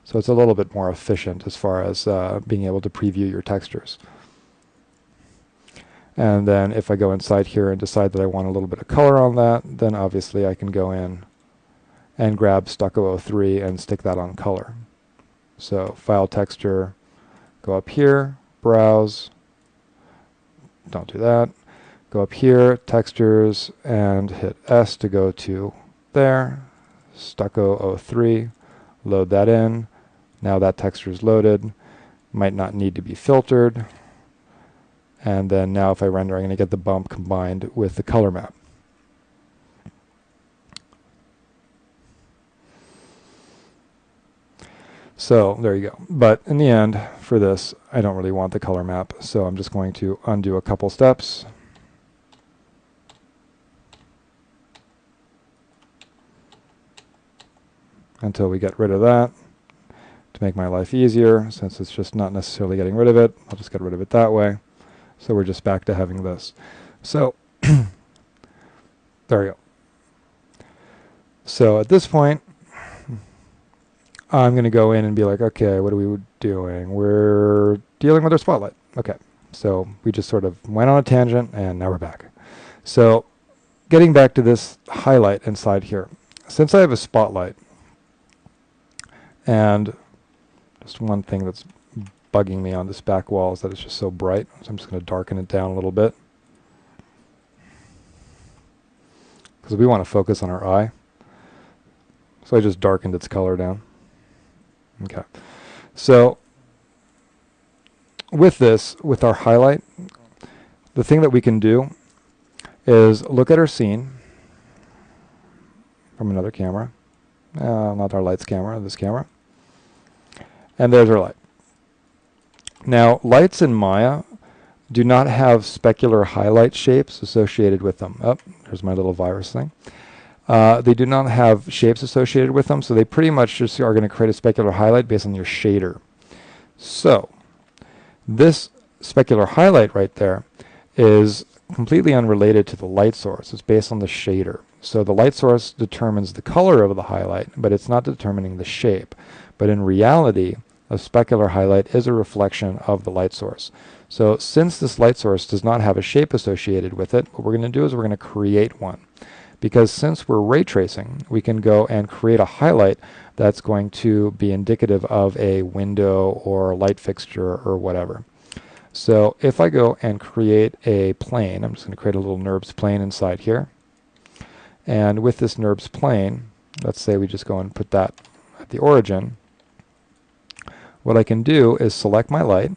So it's a little bit more efficient as far as being able to preview your textures. And then if I go inside here and decide that I want a little bit of color on that, then obviously I can go in and grab stucco 03 and stick that on color. So file texture, go up here, browse, don't do that, go up here, textures, and hit S to go to there, stucco 03, load that in. Now that texture is loaded, might not need to be filtered, and then now if I render, I'm going to get the bump combined with the color map. So there you go. But in the end, for this, I don't really want the color map, so I'm just going to undo a couple steps. Until we get rid of that. To make my life easier, since it's just not necessarily getting rid of it, I'll just get rid of it that way. So we're just back to having this. So there we go. So at this point, I'm going to go in and be like, okay, what are we doing? We're dealing with our spotlight. Okay, so we just sort of went on a tangent, and now we're back. So getting back to this highlight inside here. Since I have a spotlight, and just one thing that's bugging me on this back wall is that it's just so bright, so I'm just going to darken it down a little bit. Because we want to focus on our eye. So I just darkened its color down. Okay, so with this, with our highlight, the thing that we can do is look at our scene from another camera, not our lights camera, this camera, and there's our light. Now, lights in Maya do not have specular highlight shapes associated with them. Oh, there's my little virus thing. They do not have shapes associated with them, so they pretty much just are going to create a specular highlight based on your shader. So this specular highlight right there is completely unrelated to the light source. It's based on the shader. So the light source determines the color of the highlight, but it's not determining the shape. But in reality, a specular highlight is a reflection of the light source. So since this light source does not have a shape associated with it, what we're going to do is we're going to create one. Because since we're ray tracing, we can go and create a highlight that's going to be indicative of a window or a light fixture or whatever. So if I go and create a plane, I'm just going to create a little NURBS plane inside here. And with this NURBS plane, let's say we just go and put that at the origin. What I can do is select my light,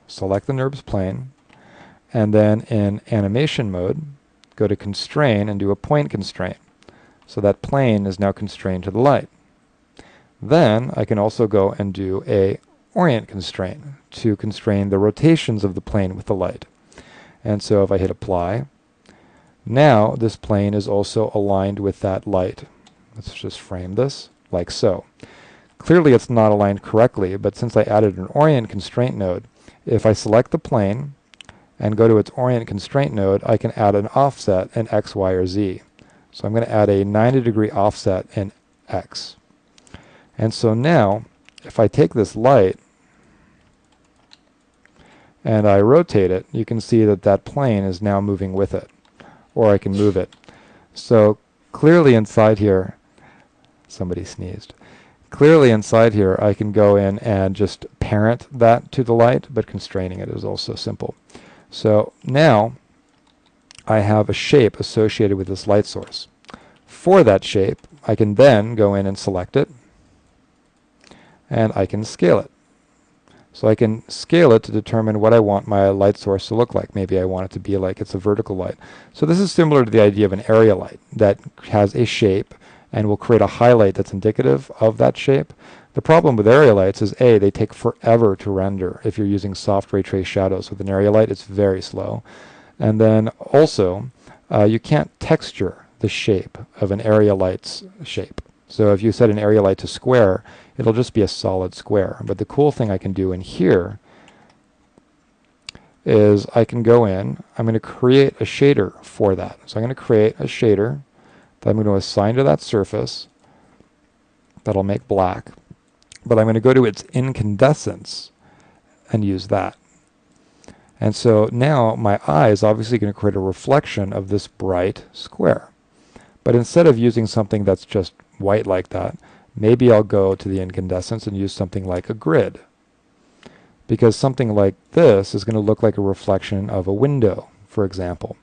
select the NURBS plane, and then in animation mode, go to constrain and do a point constraint. So that plane is now constrained to the light. Then I can also go and do a orient constraint to constrain the rotations of the plane with the light. And so if I hit apply, now this plane is also aligned with that light. Let's just frame this like so. Clearly it's not aligned correctly, but since I added an orient constraint node, if I select the plane and go to its orient constraint node, I can add an offset in X, Y, or Z. So I'm going to add a 90-degree offset in X. And so now, if I take this light and I rotate it, you can see that that plane is now moving with it, or I can move it. So clearly inside here, somebody sneezed. Clearly inside here, I can go in and just parent that to the light, but constraining it is also simple. So now I have a shape associated with this light source. For that shape, I can then go in and select it, and I can scale it. So I can scale it to determine what I want my light source to look like. Maybe I want it to be like it's a vertical light. So this is similar to the idea of an area light that has a shape and will create a highlight that's indicative of that shape. The problem with area lights is A, they take forever to render. If you're using soft ray trace shadows with an area light, it's very slow. And then also, you can't texture the shape of an area light's shape. So if you set an area light to square, it'll just be a solid square. But the cool thing I can do in here is I can go in, I'm going to create a shader for that. So I'm going to create a shader that I'm going to assign to that surface that'll make black. But I'm going to go to its incandescence and use that. And so now my eye is obviously going to create a reflection of this bright square. But instead of using something that's just white like that, maybe I'll go to the incandescence and use something like a grid. Because something like this is going to look like a reflection of a window, for example.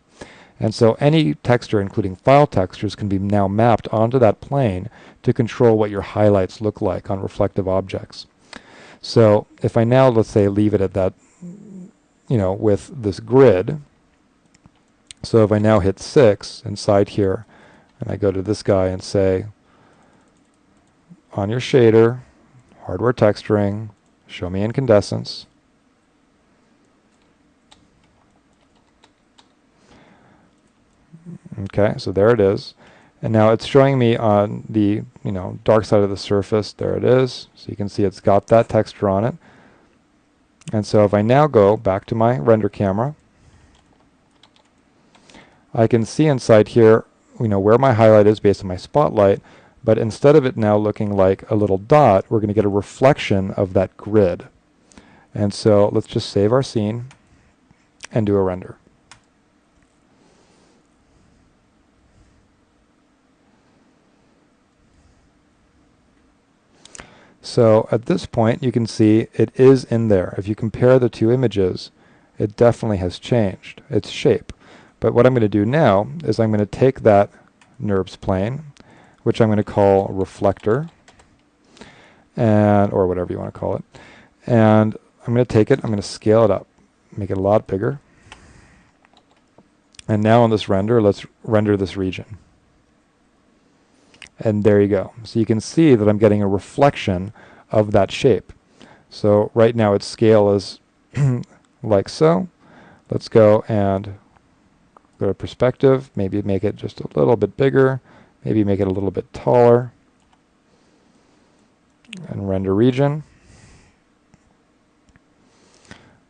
And so any texture, including file textures, can be now mapped onto that plane to control what your highlights look like on reflective objects. So if I now, let's say, leave it at that, with this grid, so if I now hit 6 inside here, and I go to this guy and say, on your shader, hardware texturing, show me incandescence. Okay, so there it is. And now it's showing me on the dark side of the surface. There it is. So you can see it's got that texture on it. And so if I now go back to my render camera, I can see inside here where my highlight is based on my spotlight. But instead of it now looking like a little dot, we're going to get a reflection of that grid. And so let's just save our scene and do a render. So at this point, you can see it is in there. If you compare the two images, it definitely has changed its shape. But what I'm going to do now is I'm going to take that NURBS plane, which I'm going to call reflector, or whatever you want to call it. And I'm going to take it, I'm going to scale it up, make it a lot bigger. And now on this render, let's render this region. And there you go. So you can see that I'm getting a reflection of that shape. So right now its scale is like so. Let's go and go to perspective, maybe make it just a little bit bigger, maybe make it a little bit taller, and render region.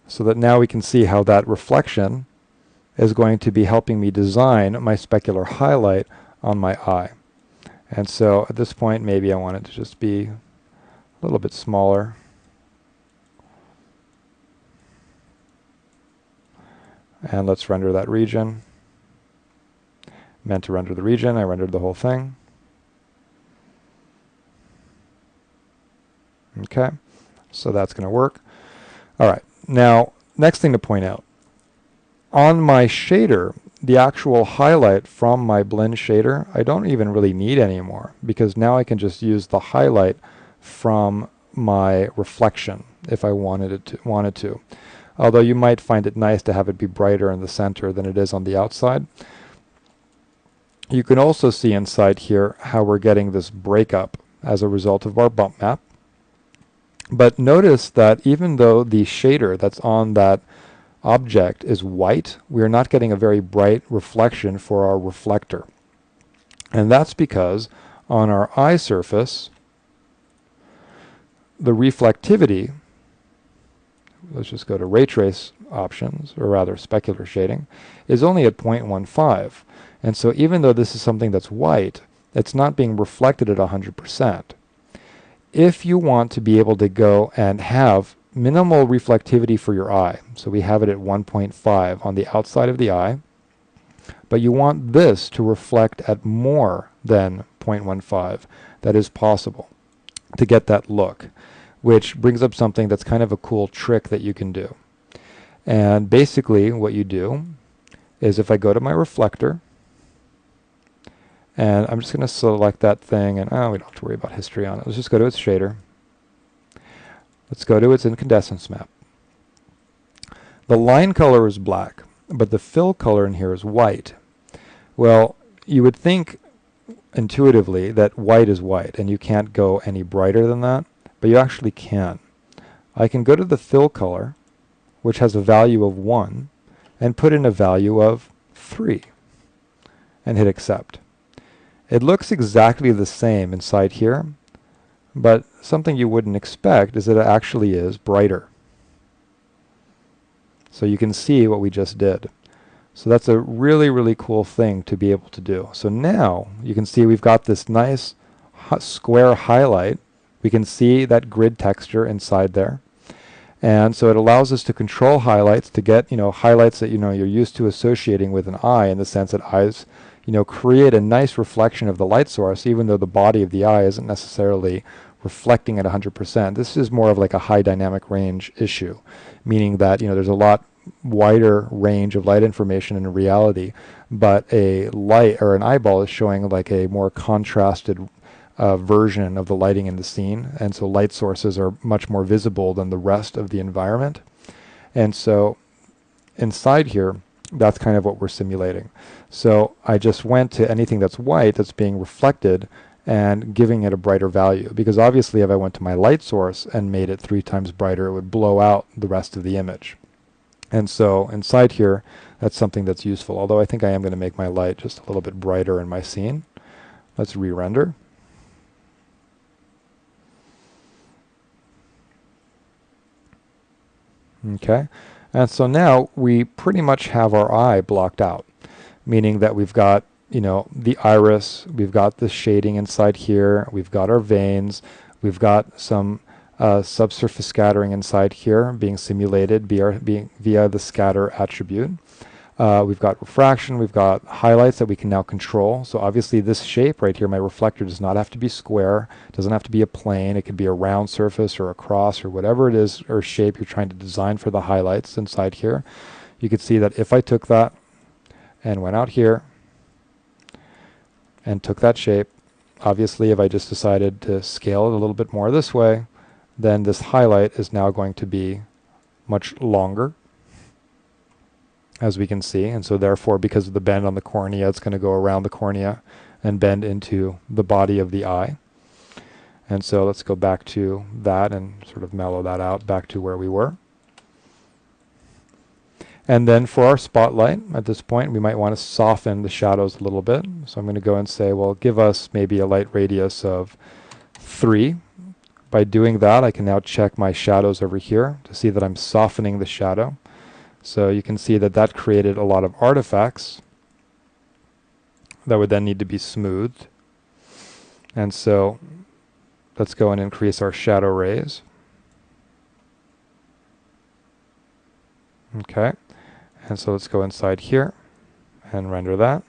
So that now we can see how that reflection is going to be helping me design my specular highlight on my eye. And so at this point, maybe I want it to just be a little bit smaller. And let's render that region. Meant to render the region, I rendered the whole thing. Okay, so that's going to work. All right, now next thing to point out. On my shader, the actual highlight from my blend shader, I don't even really need anymore, because now I can just use the highlight from my reflection if I wanted to. Although you might find it nice to have it be brighter in the center than it is on the outside. You can also see inside here how we're getting this breakup as a result of our bump map. But notice that even though the shader that's on that object is white, we are not getting a very bright reflection for our reflector. And that's because on our eye surface, the reflectivity, let's just go to ray trace options, or rather specular shading, is only at 0.15. And so even though this is something that's white, it's not being reflected at 100%. If you want to be able to go and have minimal reflectivity for your eye, so we have it at 1.5 on the outside of the eye, but you want this to reflect at more than 0.15, that is possible to get that look, which brings up something that's kind of a cool trick that you can do. And basically what you do is if I go to my reflector, and I'm just going to select that thing, and we don't have to worry about history on it. Let's just go to its shader. Let's go to its incandescence map. The line color is black, but the fill color in here is white. Well, you would think intuitively that white is white and you can't go any brighter than that, but you actually can. I can go to the fill color, which has a value of 1, and put in a value of 3 and hit accept. It looks exactly the same inside here, but something you wouldn't expect is that it actually is brighter. So you can see what we just did. So that's a really, really cool thing to be able to do. So now you can see we've got this nice square highlight. We can see that grid texture inside there. And so it allows us to control highlights to get, highlights that, you're used to associating with an eye, in the sense that eyes, create a nice reflection of the light source, even though the body of the eye isn't necessarily reflecting at 100%. This is more of like a high dynamic range issue, meaning that, there's a lot wider range of light information in reality, but a light or an eyeball is showing like a more contrasted version of the lighting in the scene, and so light sources are much more visible than the rest of the environment. And so inside here, that's kind of what we're simulating. So I just went to anything that's white that's being reflected and giving it a brighter value, because obviously if I went to my light source and made it 3 times brighter, it would blow out the rest of the image. And so inside here, that's something that's useful, although I think I am going to make my light just a little bit brighter in my scene. Let's re-render. Okay, and so now we pretty much have our eye blocked out, meaning that we've got, the iris, we've got the shading inside here, we've got our veins, we've got some subsurface scattering inside here being simulated via the scatter attribute. We've got refraction, we've got highlights that we can now control. So obviously this shape right here, my reflector, does not have to be square, it doesn't have to be a plane, it could be a round surface or a cross or whatever it is, or shape you're trying to design for the highlights inside here. You could see that if I took that and went out here and took that shape, obviously if I just decided to scale it a little bit more this way, then this highlight is now going to be much longer, as we can see, and so therefore, because of the bend on the cornea, it's going to go around the cornea and bend into the body of the eye. And so let's go back to that and sort of mellow that out back to where we were. And then for our spotlight, at this point, we might want to soften the shadows a little bit. So I'm going to go and say, well, give us maybe a light radius of 3. By doing that, I can now check my shadows over here to see that I'm softening the shadow. So you can see that that created a lot of artifacts that would then need to be smoothed. And so let's go and increase our shadow rays. Okay, and so let's go inside here and render that.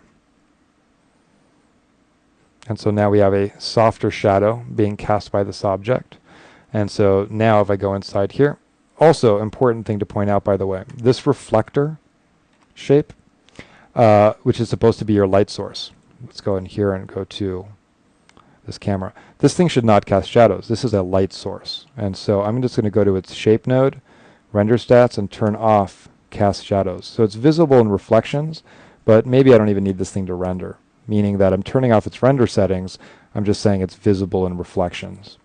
And so now we have a softer shadow being cast by this object. And so now if I go inside here, also important thing to point out, by the way, this reflector shape, which is supposed to be your light source. Let's go in here and go to this camera. This thing should not cast shadows. This is a light source. And so I'm just going to go to its shape node, render stats, and turn off cast shadows. So it's visible in reflections, but maybe I don't even need this thing to render, meaning that I'm turning off its render settings. I'm just saying it's visible in reflections.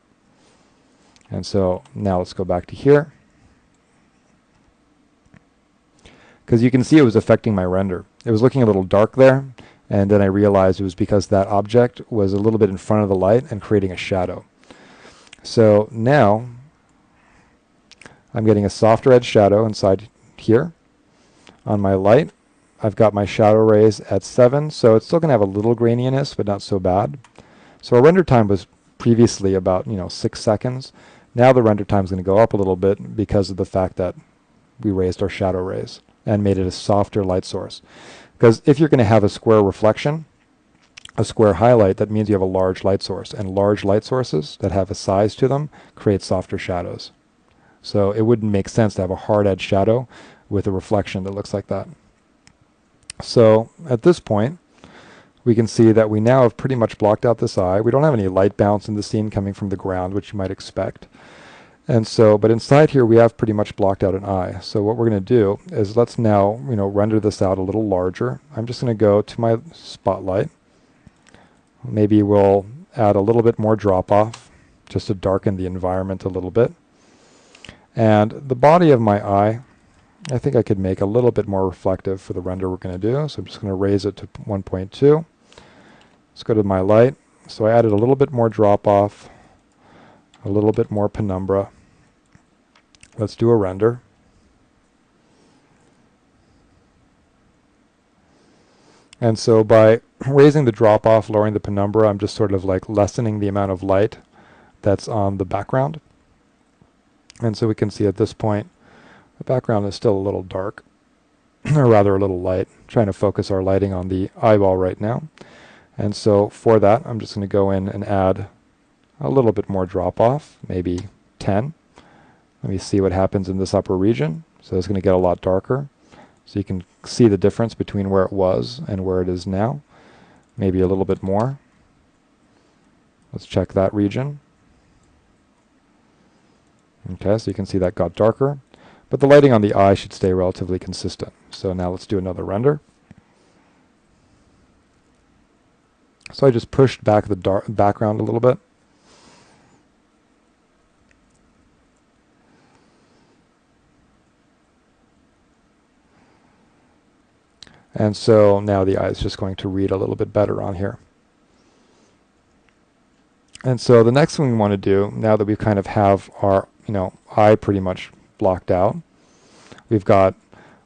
And so now let's go back to here, because you can see it was affecting my render. It was looking a little dark there, and then I realized it was because that object was a little bit in front of the light and creating a shadow. So now I'm getting a softer edge shadow inside here on my light. I've got my shadow rays at 7, so it's still going to have a little graininess, but not so bad. So our render time was previously about 6 seconds. Now the render time is going to go up a little bit because of the fact that we raised our shadow rays and made it a softer light source. Because if you're going to have a square reflection, a square highlight, that means you have a large light source, and large light sources that have a size to them create softer shadows. So it wouldn't make sense to have a hard edge shadow with a reflection that looks like that. So at this point, we can see that we now have pretty much blocked out this eye. We don't have any light bounce in the scene coming from the ground, which you might expect. And so, but inside here we have pretty much blocked out an eye. So what we're going to do is let's now, render this out a little larger. I'm just going to go to my spotlight. Maybe we'll add a little bit more drop off just to darken the environment a little bit. And the body of my eye, I think I could make a little bit more reflective for the render we're going to do. So I'm just going to raise it to 1.2. Let's go to my light. So I added a little bit more drop off, a little bit more penumbra. Let's do a render. And so by raising the drop off, lowering the penumbra, I'm just sort of like lessening the amount of light that's on the background. And so we can see at this point, the background is still a little dark, or rather a little light. I'm trying to focus our lighting on the eyeball right now. And so for that, I'm just going to go in and add a little bit more drop off, maybe 10. Let me see what happens in this upper region. So it's going to get a lot darker. So you can see the difference between where it was and where it is now. Maybe a little bit more. Let's check that region. Okay, so you can see that got darker. But the lighting on the eye should stay relatively consistent. So now let's do another render. So I just pushed back the background a little bit. And so now the eye is just going to read a little bit better on here. And so the next thing we want to do, now that we kind of have our eye pretty much blocked out, we've got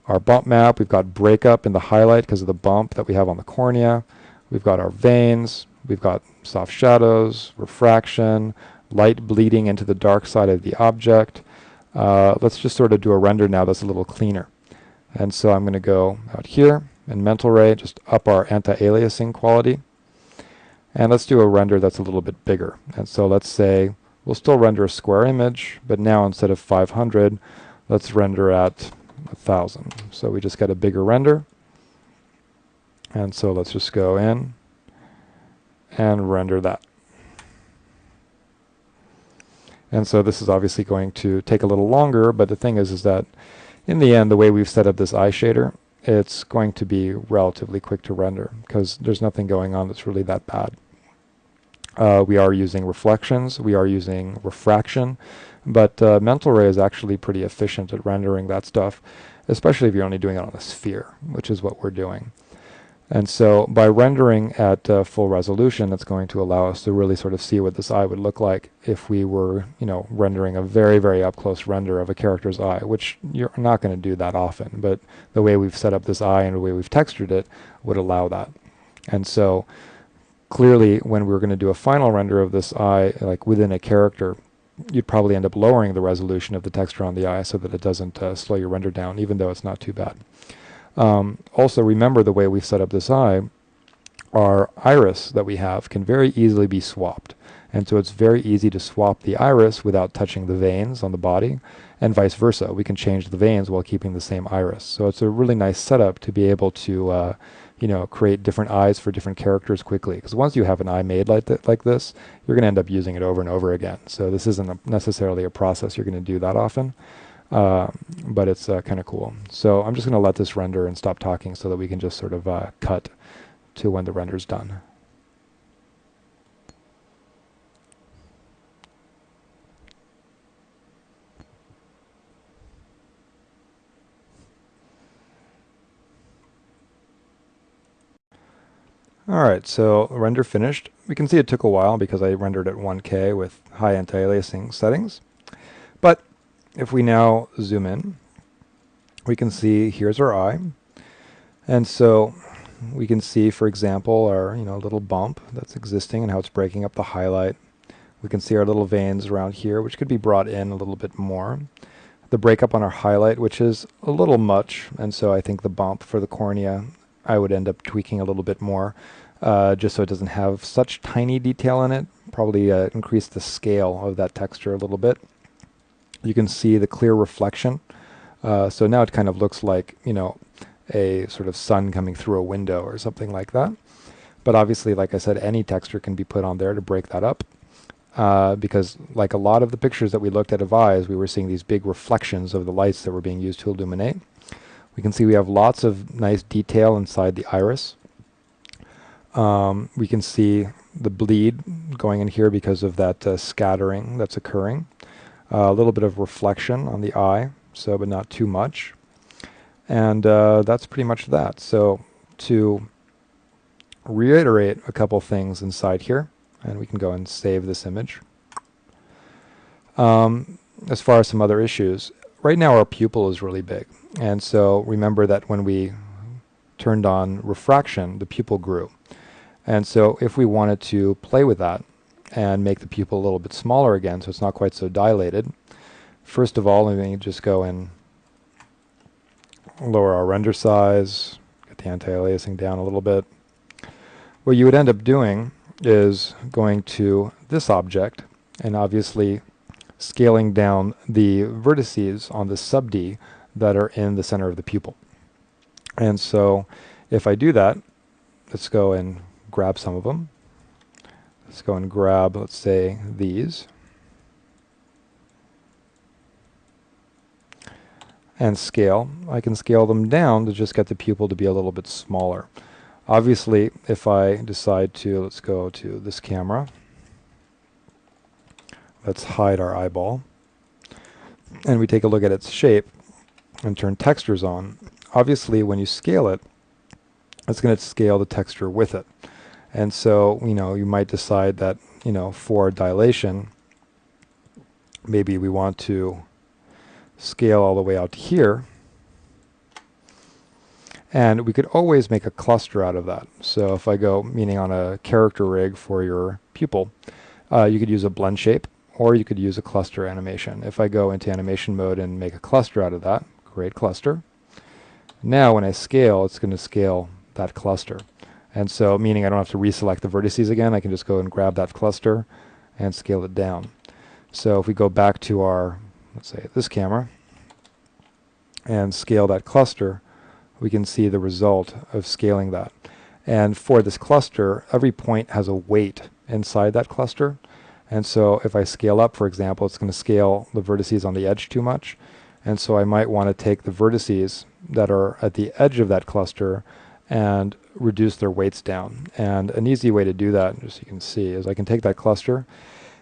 our bump map, we've got breakup in the highlight because of the bump that we have on the cornea, we've got our veins, we've got soft shadows, refraction, light bleeding into the dark side of the object. Let's just sort of do a render now that's a little cleaner. And so I'm going to go out here and mental ray, just up our anti-aliasing quality. And let's do a render that's a little bit bigger. And so let's say we'll still render a square image, but now instead of 500, let's render at 1,000. So we just get a bigger render. And so let's just go in and render that. And so this is obviously going to take a little longer, but the thing is that in the end, the way we've set up this eye shader, it's going to be relatively quick to render because there's nothing going on that's really that bad. We are using reflections, we are using refraction, but mental ray is actually pretty efficient at rendering that stuff, especially if you're only doing it on a sphere, which is what we're doing. And so by rendering at full resolution, it's going to allow us to really sort of see what this eye would look like if we were, rendering a very, very up-close render of a character's eye, which you're not going to do that often. But the way we've set up this eye and the way we've textured it would allow that. And so clearly, when we're going to do a final render of this eye, like within a character, you'd probably end up lowering the resolution of the texture on the eye so that it doesn't slow your render down, even though it's not too bad. Also, remember the way we've set up this eye, our iris that we have can very easily be swapped. And so it's very easy to swap the iris without touching the veins on the body, and vice versa. We can change the veins while keeping the same iris. So it's a really nice setup to be able to create different eyes for different characters quickly. Because once you have an eye made like this, you're going to end up using it over and over again. So this isn't necessarily a process you're going to do that often. But it's kind of cool. So I'm just going to let this render and stop talking so that we can just sort of cut to when the render's done. Alright, so render finished. We can see it took a while because I rendered at 1K with high anti-aliasing settings. But if we now zoom in, we can see here's our eye. And so we can see, for example, our little bump that's existing and how it's breaking up the highlight. We can see our little veins around here, which could be brought in a little bit more. The breakup on our highlight, which is a little much, and so I think the bump for the cornea I would end up tweaking a little bit more, just so it doesn't have such tiny detail in it. Probably increase the scale of that texture a little bit. You can see the clear reflection. So now it kind of looks like, a sort of sun coming through a window or something like that. But obviously, like I said, any texture can be put on there to break that up. because like a lot of the pictures that we looked at of eyes, we were seeing these big reflections of the lights that were being used to illuminate. We can see we have lots of nice detail inside the iris. We can see the bleed going in here because of that scattering that's occurring. A little bit of reflection on the eye, so but not too much. And that's pretty much that. So to reiterate a couple things inside here, and we can go and save this image. As far as some other issues, right now our pupil is really big. And so remember that when we turned on refraction, the pupil grew. And so if we wanted to play with that and make the pupil a little bit smaller again, so it's not quite so dilated, first of all, let me just go and lower our render size, get the anti-aliasing down a little bit. What you would end up doing is going to this object and obviously scaling down the vertices on the sub-D that are in the center of the pupil. And so if I do that, let's go and grab some of them. Let's go and grab, let's say, these. And scale. I can scale them down to just get the pupil to be a little bit smaller. Obviously, if I decide to, let's go to this camera. Let's hide our eyeball. And we take a look at its shape and turn textures on. Obviously, when you scale it, it's going to scale the texture with it. And so, you might decide that, for dilation, maybe we want to scale all the way out to here. And we could always make a cluster out of that. So if I go, meaning on a character rig for your pupil, you could use a blend shape, or you could use a cluster animation. If I go into animation mode and make a cluster out of that, create cluster. Now when I scale, it's going to scale that cluster. And so, meaning I don't have to reselect the vertices again, I can just go and grab that cluster and scale it down. So if we go back to our, let's say this camera, and scale that cluster, we can see the result of scaling that. And for this cluster, every point has a weight inside that cluster. And so if I scale up, for example, it's going to scale the vertices on the edge too much. And so I might want to take the vertices that are at the edge of that cluster and reduce their weights down. And an easy way to do that, just so you can see, is I can take that cluster,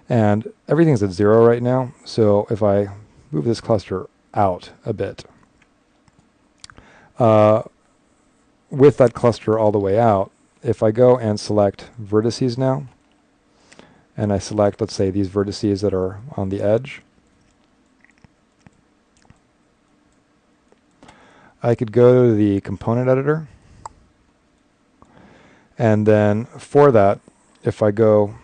and everything's at 0 right now. So if I move this cluster out a bit, with that cluster all the way out, if I go and select vertices now, and I select, let's say, these vertices that are on the edge, I could go to the component editor, and then for that, if I go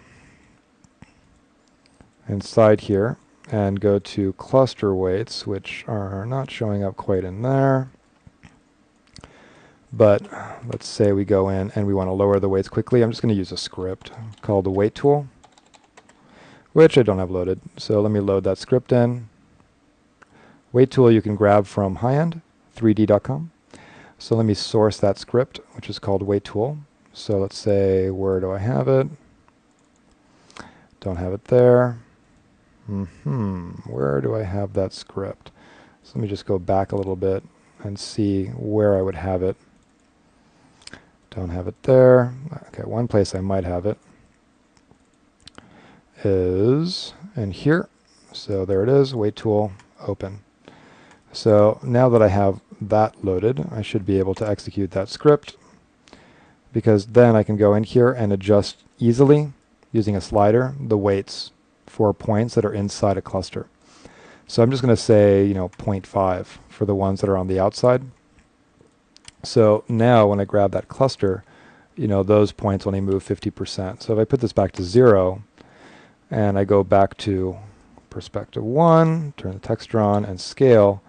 inside here and go to cluster weights, which are not showing up quite in there, but let's say we go in and we want to lower the weights quickly. I'm just going to use a script called the weight tool, which I don't have loaded. So let me load that script in. Weight tool you can grab from highend3d.com. So let me source that script, which is called weight tool. So let's say, where do I have it? Don't have it there. Where do I have that script? So let me just go back a little bit and see where I would have it. Don't have it there. Okay, one place I might have it is in here. So there it is, weight tool, open. So now that I have that loaded, I should be able to execute that script, because then I can go in here and adjust easily using a slider the weights for points that are inside a cluster. So I'm just going to say, 0.5 for the ones that are on the outside. So now when I grab that cluster, those points only move 50%. So if I put this back to 0 and I go back to perspective 1, turn the texture on and scale,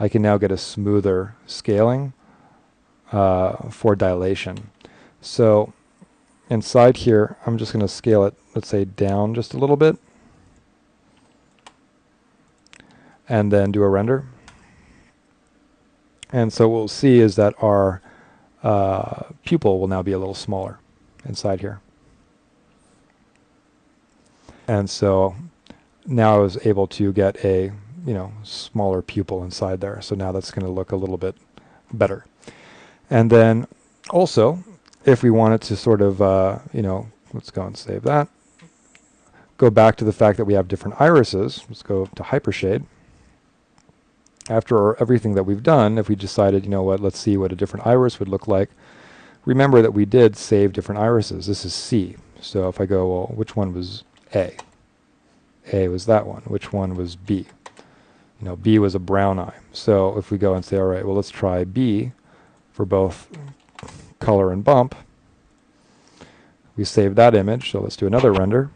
I can now get a smoother scaling for dilation. So inside here, I'm just going to scale it, let's say, down just a little bit, and then do a render. And so what we'll see is that our pupil will now be a little smaller inside here. And so now I was able to get a, smaller pupil inside there. So now that's going to look a little bit better. And then also, if we wanted to sort of, let's go and save that. Go back to the fact that we have different irises. Let's go to Hypershade. After everything that we've done, if we decided, let's see what a different iris would look like. Remember that we did save different irises. This is C. So if I go, well, which one was A? A was that one. Which one was B? B was a brown eye. So if we go and say, all right, well, let's try B for both color and bump. We save that image, so let's do another render.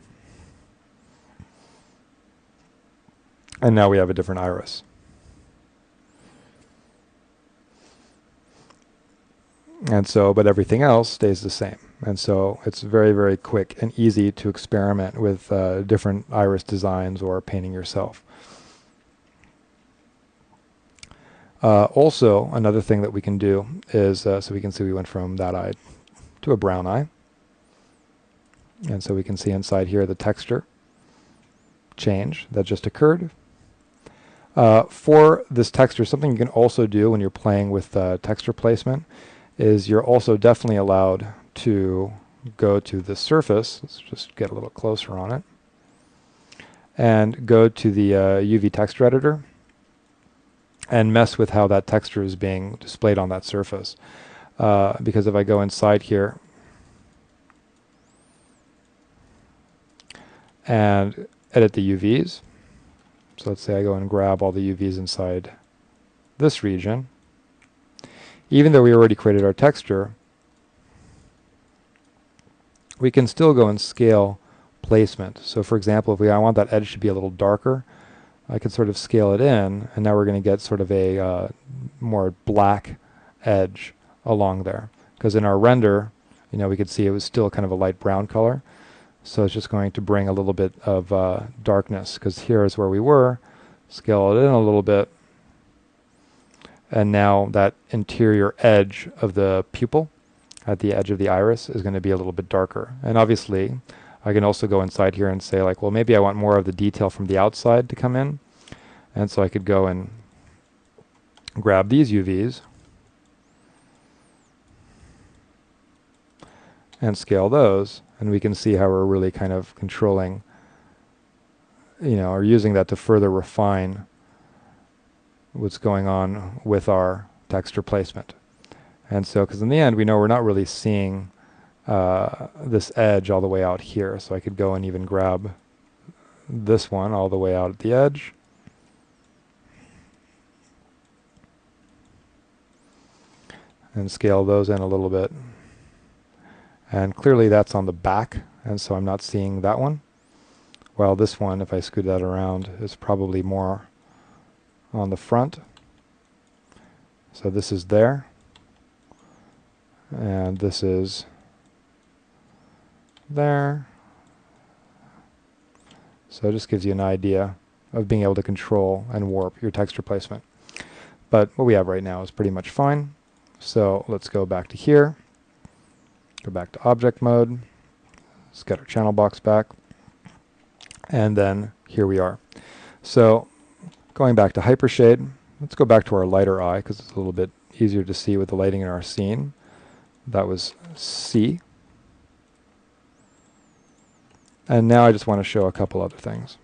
And now we have a different iris. And so, but everything else stays the same. And so it's very, very quick and easy to experiment with different iris designs or painting yourself. Also, another thing that we can do is, so we can see we went from that eye to a brown eye. And so we can see inside here the texture change that just occurred. For this texture, something you can also do when you're playing with texture placement is you're also definitely allowed to go to the surface. Let's just get a little closer on it. And go to the UV texture editor and mess with how that texture is being displayed on that surface. Because if I go inside here and edit the UVs, so let's say I go and grab all the UVs inside this region, even though we already created our texture, we can still go and scale placement. So for example, if I want that edge to be a little darker, I can sort of scale it in, and now we're going to get sort of a more black edge along there. Because in our render, we could see it was still kind of a light brown color. So it's just going to bring a little bit of darkness, because here is where we were. Scale it in a little bit. And now that interior edge of the pupil at the edge of the iris is going to be a little bit darker. And obviously, I can also go inside here and say, like, well, maybe I want more of the detail from the outside to come in. And so I could go and grab these UVs and scale those. And we can see how we're really kind of controlling, or using that to further refine what's going on with our texture placement. And so, because in the end, we know we're not really seeing this edge all the way out here. So I could go and even grab this one all the way out at the edge. And scale those in a little bit. And clearly that's on the back, and so I'm not seeing that one. While this one, if I scoot that around, is probably more on the front. So this is there. And this is there. So it just gives you an idea of being able to control and warp your texture placement. But what we have right now is pretty much fine. So let's go back to here. Go back to object mode. Let's get our channel box back. And then here we are. So going back to Hypershade, let's go back to our lighter eye because it's a little bit easier to see with the lighting in our scene. That was C. And now I just want to show a couple other things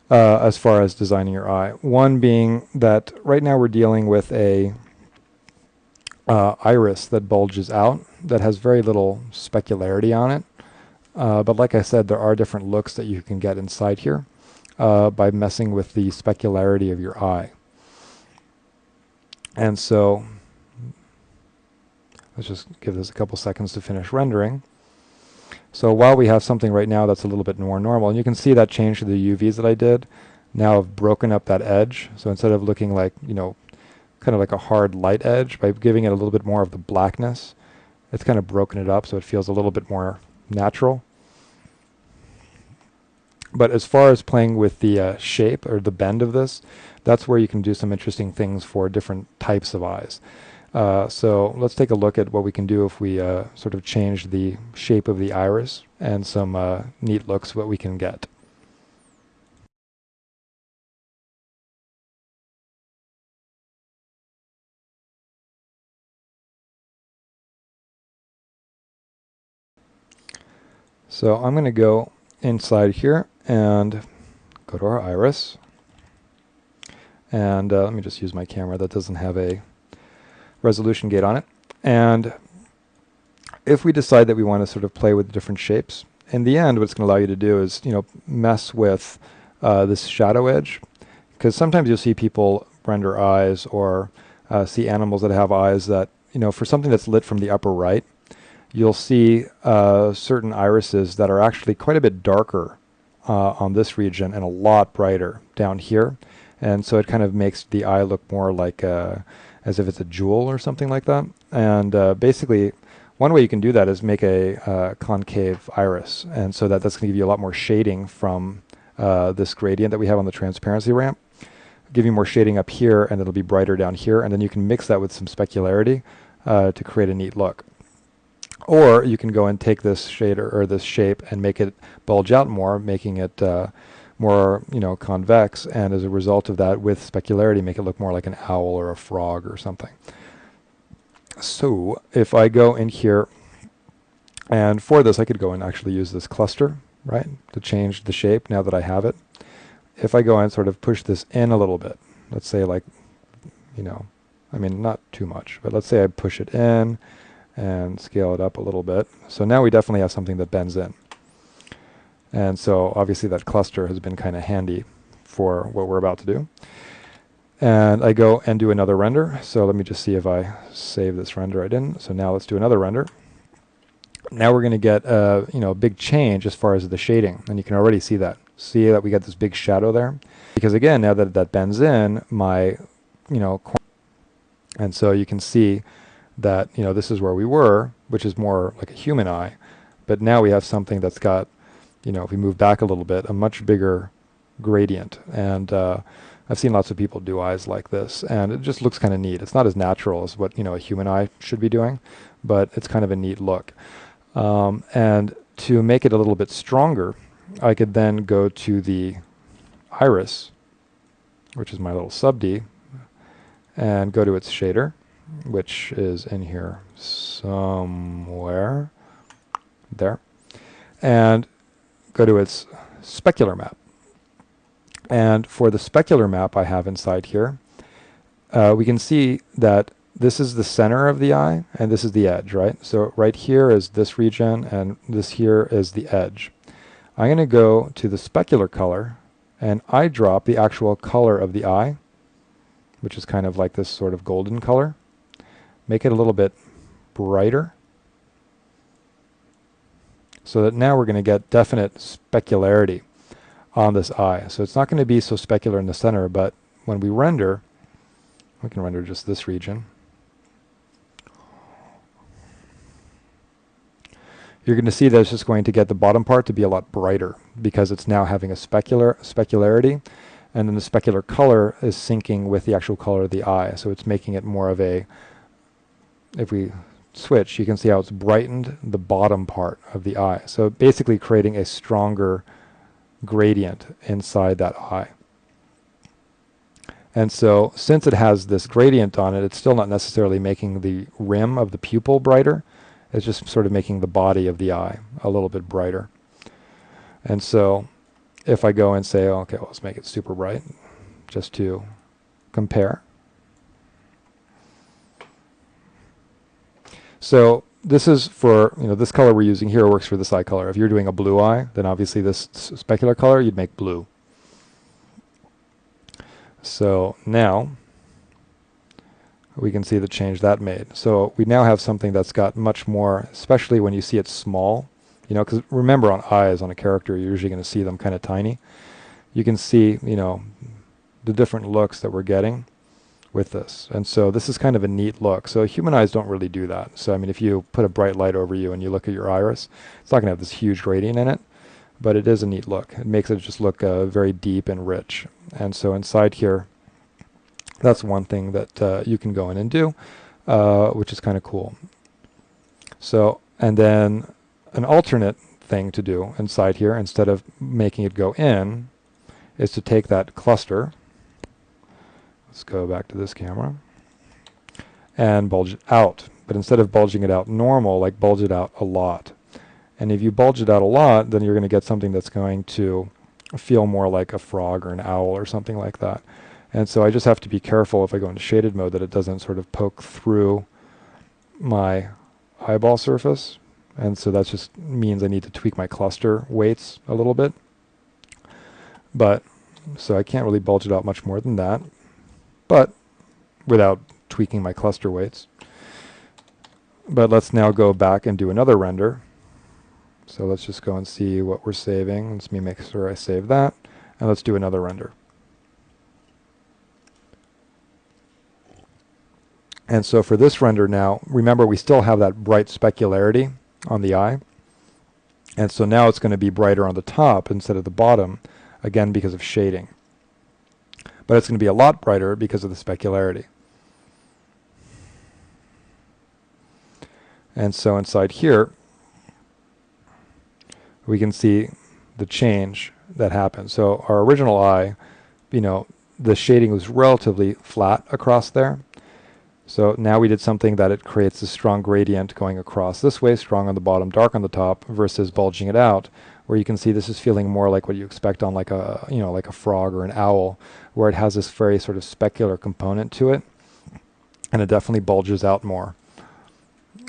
as far as designing your eye. One being that right now we're dealing with a iris that bulges out that has very little specularity on it. But like I said, there are different looks that you can get inside here by messing with the specularity of your eye. And so let's just give this a couple seconds to finish rendering. So while we have something right now that's a little bit more normal, and you can see that change to the UVs that I did, now I've broken up that edge. So instead of looking like, kind of like a hard light edge, by giving it a little bit more of the blackness, it's kind of broken it up so it feels a little bit more natural. But as far as playing with the shape or the bend of this, that's where you can do some interesting things for different types of eyes. So let's take a look at what we can do if we sort of change the shape of the iris and some neat looks what we can get. So I'm going to go inside here and go to our iris. And let me just use my camera that doesn't have a resolution gate on it. And if we decide that we want to sort of play with different shapes, in the end what it's going to allow you to do is, mess with this shadow edge. Because sometimes you'll see people render eyes or see animals that have eyes that, for something that's lit from the upper right, you'll see certain irises that are actually quite a bit darker on this region and a lot brighter down here. And so it kind of makes the eye look more like as if it's a jewel or something like that. And basically, one way you can do that is make a concave iris. And so that's going to give you a lot more shading from this gradient that we have on the transparency ramp. Give you more shading up here, and it'll be brighter down here. And then you can mix that with some specularity to create a neat look. Or you can go and take this shader or this shape and make it bulge out more, making it more, convex, and as a result of that, with specularity, make it look more like an owl or a frog or something. So if I go in here, and for this I could go and actually use this cluster, right, to change the shape now that I have it. If I go and sort of push this in a little bit, let's say like, not too much, but let's say I push it in and scale it up a little bit. So now we definitely have something that bends in. And so obviously that cluster has been kind of handy for what we're about to do. And I go and do another render. So let me just see if I save this render. I didn't. So now let's do another render. Now we're going to get a big change as far as the shading. And you can already see that. See that we got this big shadow there? Because again, now that that bends in, my, and so you can see that, this is where we were, which is more like a human eye. But now we have something that's got, if we move back a little bit, a much bigger gradient. And I've seen lots of people do eyes like this, and it just looks kind of neat. It's not as natural as what, a human eye should be doing, but it's kind of a neat look. And to make it a little bit stronger, I could then go to the iris, which is my little sub D, and go to its shader, which is in here somewhere, there, and go to its specular map. And for the specular map I have inside here, we can see that this is the center of the eye, and this is the edge, right? So right here is this region, and this here is the edge. I'm going to go to the specular color, and eyedrop the actual color of the eye, which is kind of like this sort of golden color. Make it a little bit brighter, so that now we're going to get definite specularity on this eye. So it's not going to be so specular in the center, but when we render, we can render just this region. You're going to see that it's just going to get the bottom part to be a lot brighter because it's now having a specularity, and then the specular color is syncing with the actual color of the eye. So it's making it more of a, if we switch, you can see how it's brightened the bottom part of the eye. So basically creating a stronger gradient inside that eye. And so since it has this gradient on it, it's still not necessarily making the rim of the pupil brighter. It's just sort of making the body of the eye a little bit brighter. And so if I go and say, okay, well, let's make it super bright just to compare. So this is for, this color we're using here works for this eye color. If you're doing a blue eye, then obviously this specular color, you'd make blue. So now we can see the change that made. So we now have something that's got much more, especially when you see it small, because remember on eyes on a character, you're usually going to see them kind of tiny. You can see, the different looks that we're getting with this. And so this is kind of a neat look. So human eyes don't really do that. So, if you put a bright light over you and you look at your iris, it's not going to have this huge gradient in it, but it is a neat look. It makes it just look very deep and rich. And so inside here, that's one thing that you can go in and do. which is kind of cool. So, and then an alternate thing to do inside here, instead of making it go in, is to take that cluster. Let's go back to this camera and bulge it out. But instead of bulging it out normal, like bulge it out a lot. And if you bulge it out a lot, then you're going to get something that's going to feel more like a frog or an owl or something like that. And so I just have to be careful if I go into shaded mode that it doesn't sort of poke through my eyeball surface. And so that just means I need to tweak my cluster weights a little bit. But so I can't really bulge it out much more than that, but without tweaking my cluster weights. But let's now go back and do another render. So let's just go and see what we're saving. Let me make sure I save that. And let's do another render. And so for this render now, remember we still have that bright specularity on the eye. And so now it's going to be brighter on the top instead of the bottom, again because of shading. But it's going to be a lot brighter because of the specularity. And so inside here, we can see the change that happened. So our original eye, the shading was relatively flat across there. So now we did something that it creates a strong gradient going across this way, strong on the bottom, dark on the top, versus bulging it out, where you can see this is feeling more like what you expect on like a, like a frog or an owl, where it has this very sort of specular component to it, and it definitely bulges out more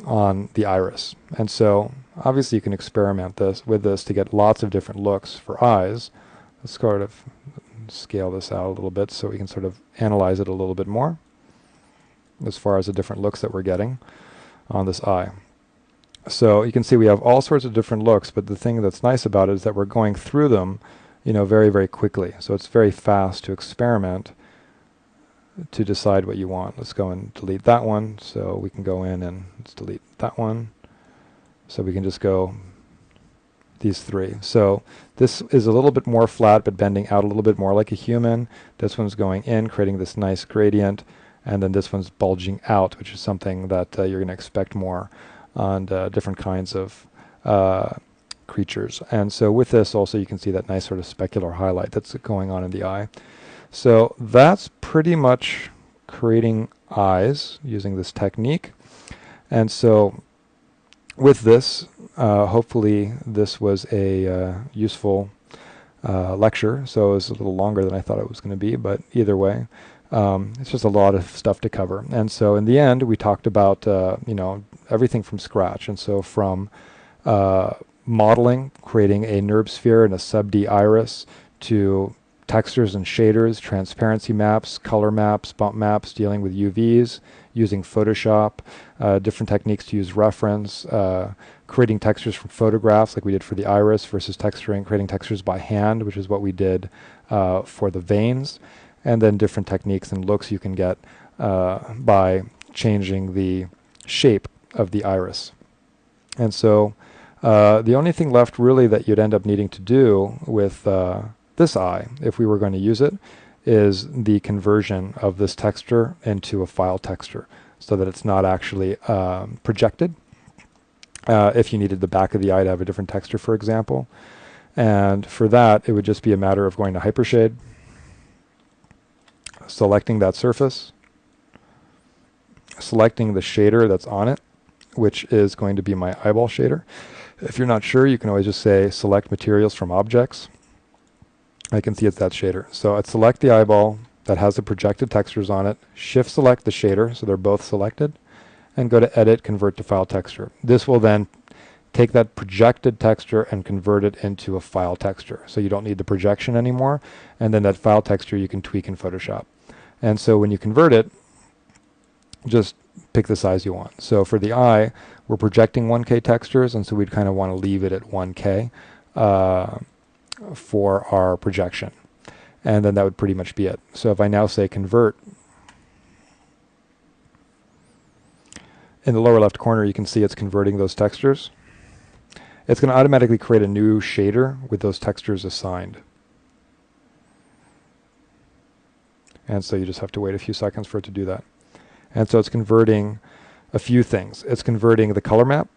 on the iris. And so obviously you can experiment with this to get lots of different looks for eyes. Let's sort of scale this out a little bit so we can sort of analyze it a little bit more as far as the different looks that we're getting on this eye. So you can see we have all sorts of different looks, but the thing that's nice about it is that we're going through them, very, very quickly. So it's very fast to experiment to decide what you want. Let's go and delete that one. So we can go in and let's delete that one. So we can just go these three. So this is a little bit more flat, but bending out a little bit more like a human. This one's going in, creating this nice gradient. And then this one's bulging out, which is something that you're going to expect more on different kinds of creatures. And so with this also you can see that nice sort of specular highlight that's going on in the eye. So that's pretty much creating eyes using this technique. And so with this, hopefully this was a useful lecture. So it was a little longer than I thought it was going to be, but either way, it's just a lot of stuff to cover. And so in the end, we talked about, everything from scratch. And so from modeling, creating a NURB sphere and a sub-D iris, to textures and shaders, transparency maps, color maps, bump maps, dealing with UVs, using Photoshop, different techniques to use reference, creating textures from photographs like we did for the iris versus creating textures by hand, which is what we did for the veins, and then different techniques and looks you can get by changing the shape of the iris. And so the only thing left really that you'd end up needing to do with this eye, if we were going to use it, is the conversion of this texture into a file texture so that it's not actually projected. If you needed the back of the eye to have a different texture, for example. And for that, it would just be a matter of going to Hypershade, selecting that surface, selecting the shader that's on it, which is going to be my eyeball shader. If you're not sure, you can always just say select materials from objects. I can see it's that shader. So I'd select the eyeball that has the projected textures on it, shift select the shader so they're both selected, and go to edit, convert to file texture. This will then take that projected texture and convert it into a file texture. So you don't need the projection anymore, and then that file texture you can tweak in Photoshop. And so when you convert it, just pick the size you want. So for the eye, we're projecting 1K textures, and so we'd kind of want to leave it at 1K for our projection. And then that would pretty much be it. So if I now say convert, in the lower left corner you can see it's converting those textures. It's going to automatically create a new shader with those textures assigned. And so you just have to wait a few seconds for it to do that. And so it's converting a few things. It's converting the color map,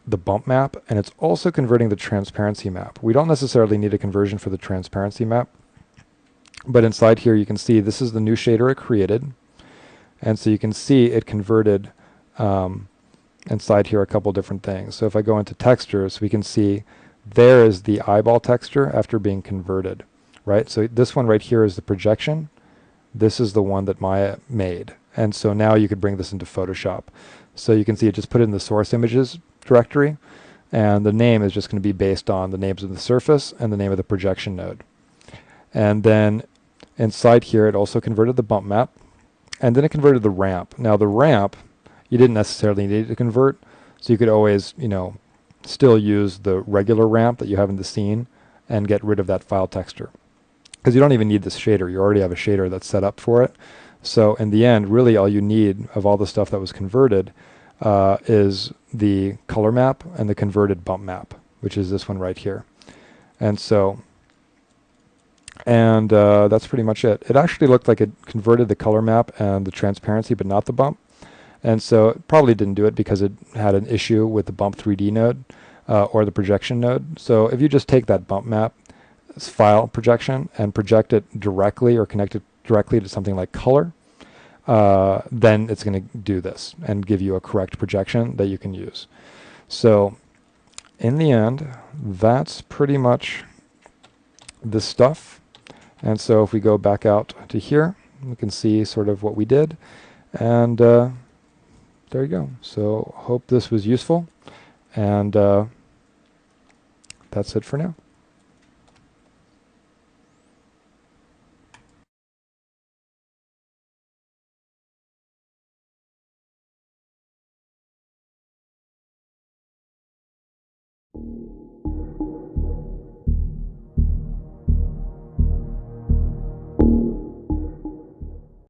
the bump map, and it's also converting the transparency map. We don't necessarily need a conversion for the transparency map, but inside here you can see this is the new shader it created. And so you can see it converted inside here a couple different things. So if I go into textures, we can see there is the eyeball texture after being converted, right? So this one right here is the projection. This is the one that Maya made. And so now you could bring this into Photoshop. So you can see it just put it in the source images directory, and the name is just going to be based on the names of the surface and the name of the projection node. And then inside here it also converted the bump map, and then it converted the ramp. Now the ramp, you didn't necessarily need to convert, so you could always, still use the regular ramp that you have in the scene and get rid of that file texture. Because you don't even need this shader. You already have a shader that's set up for it. So in the end, really all you need of all the stuff that was converted is the color map and the converted bump map, which is this one right here. And so, that's pretty much it. It actually looked like it converted the color map and the transparency, but not the bump. And so it probably didn't do it because it had an issue with the bump 3D node or the projection node. So if you just take that bump map file projection and project it directly or connect it directly to something like color, then it's going to do this and give you a correct projection that you can use. So in the end, that's pretty much this stuff. And so if we go back out to here, we can see sort of what we did. And there you go. So hope this was useful. And that's it for now.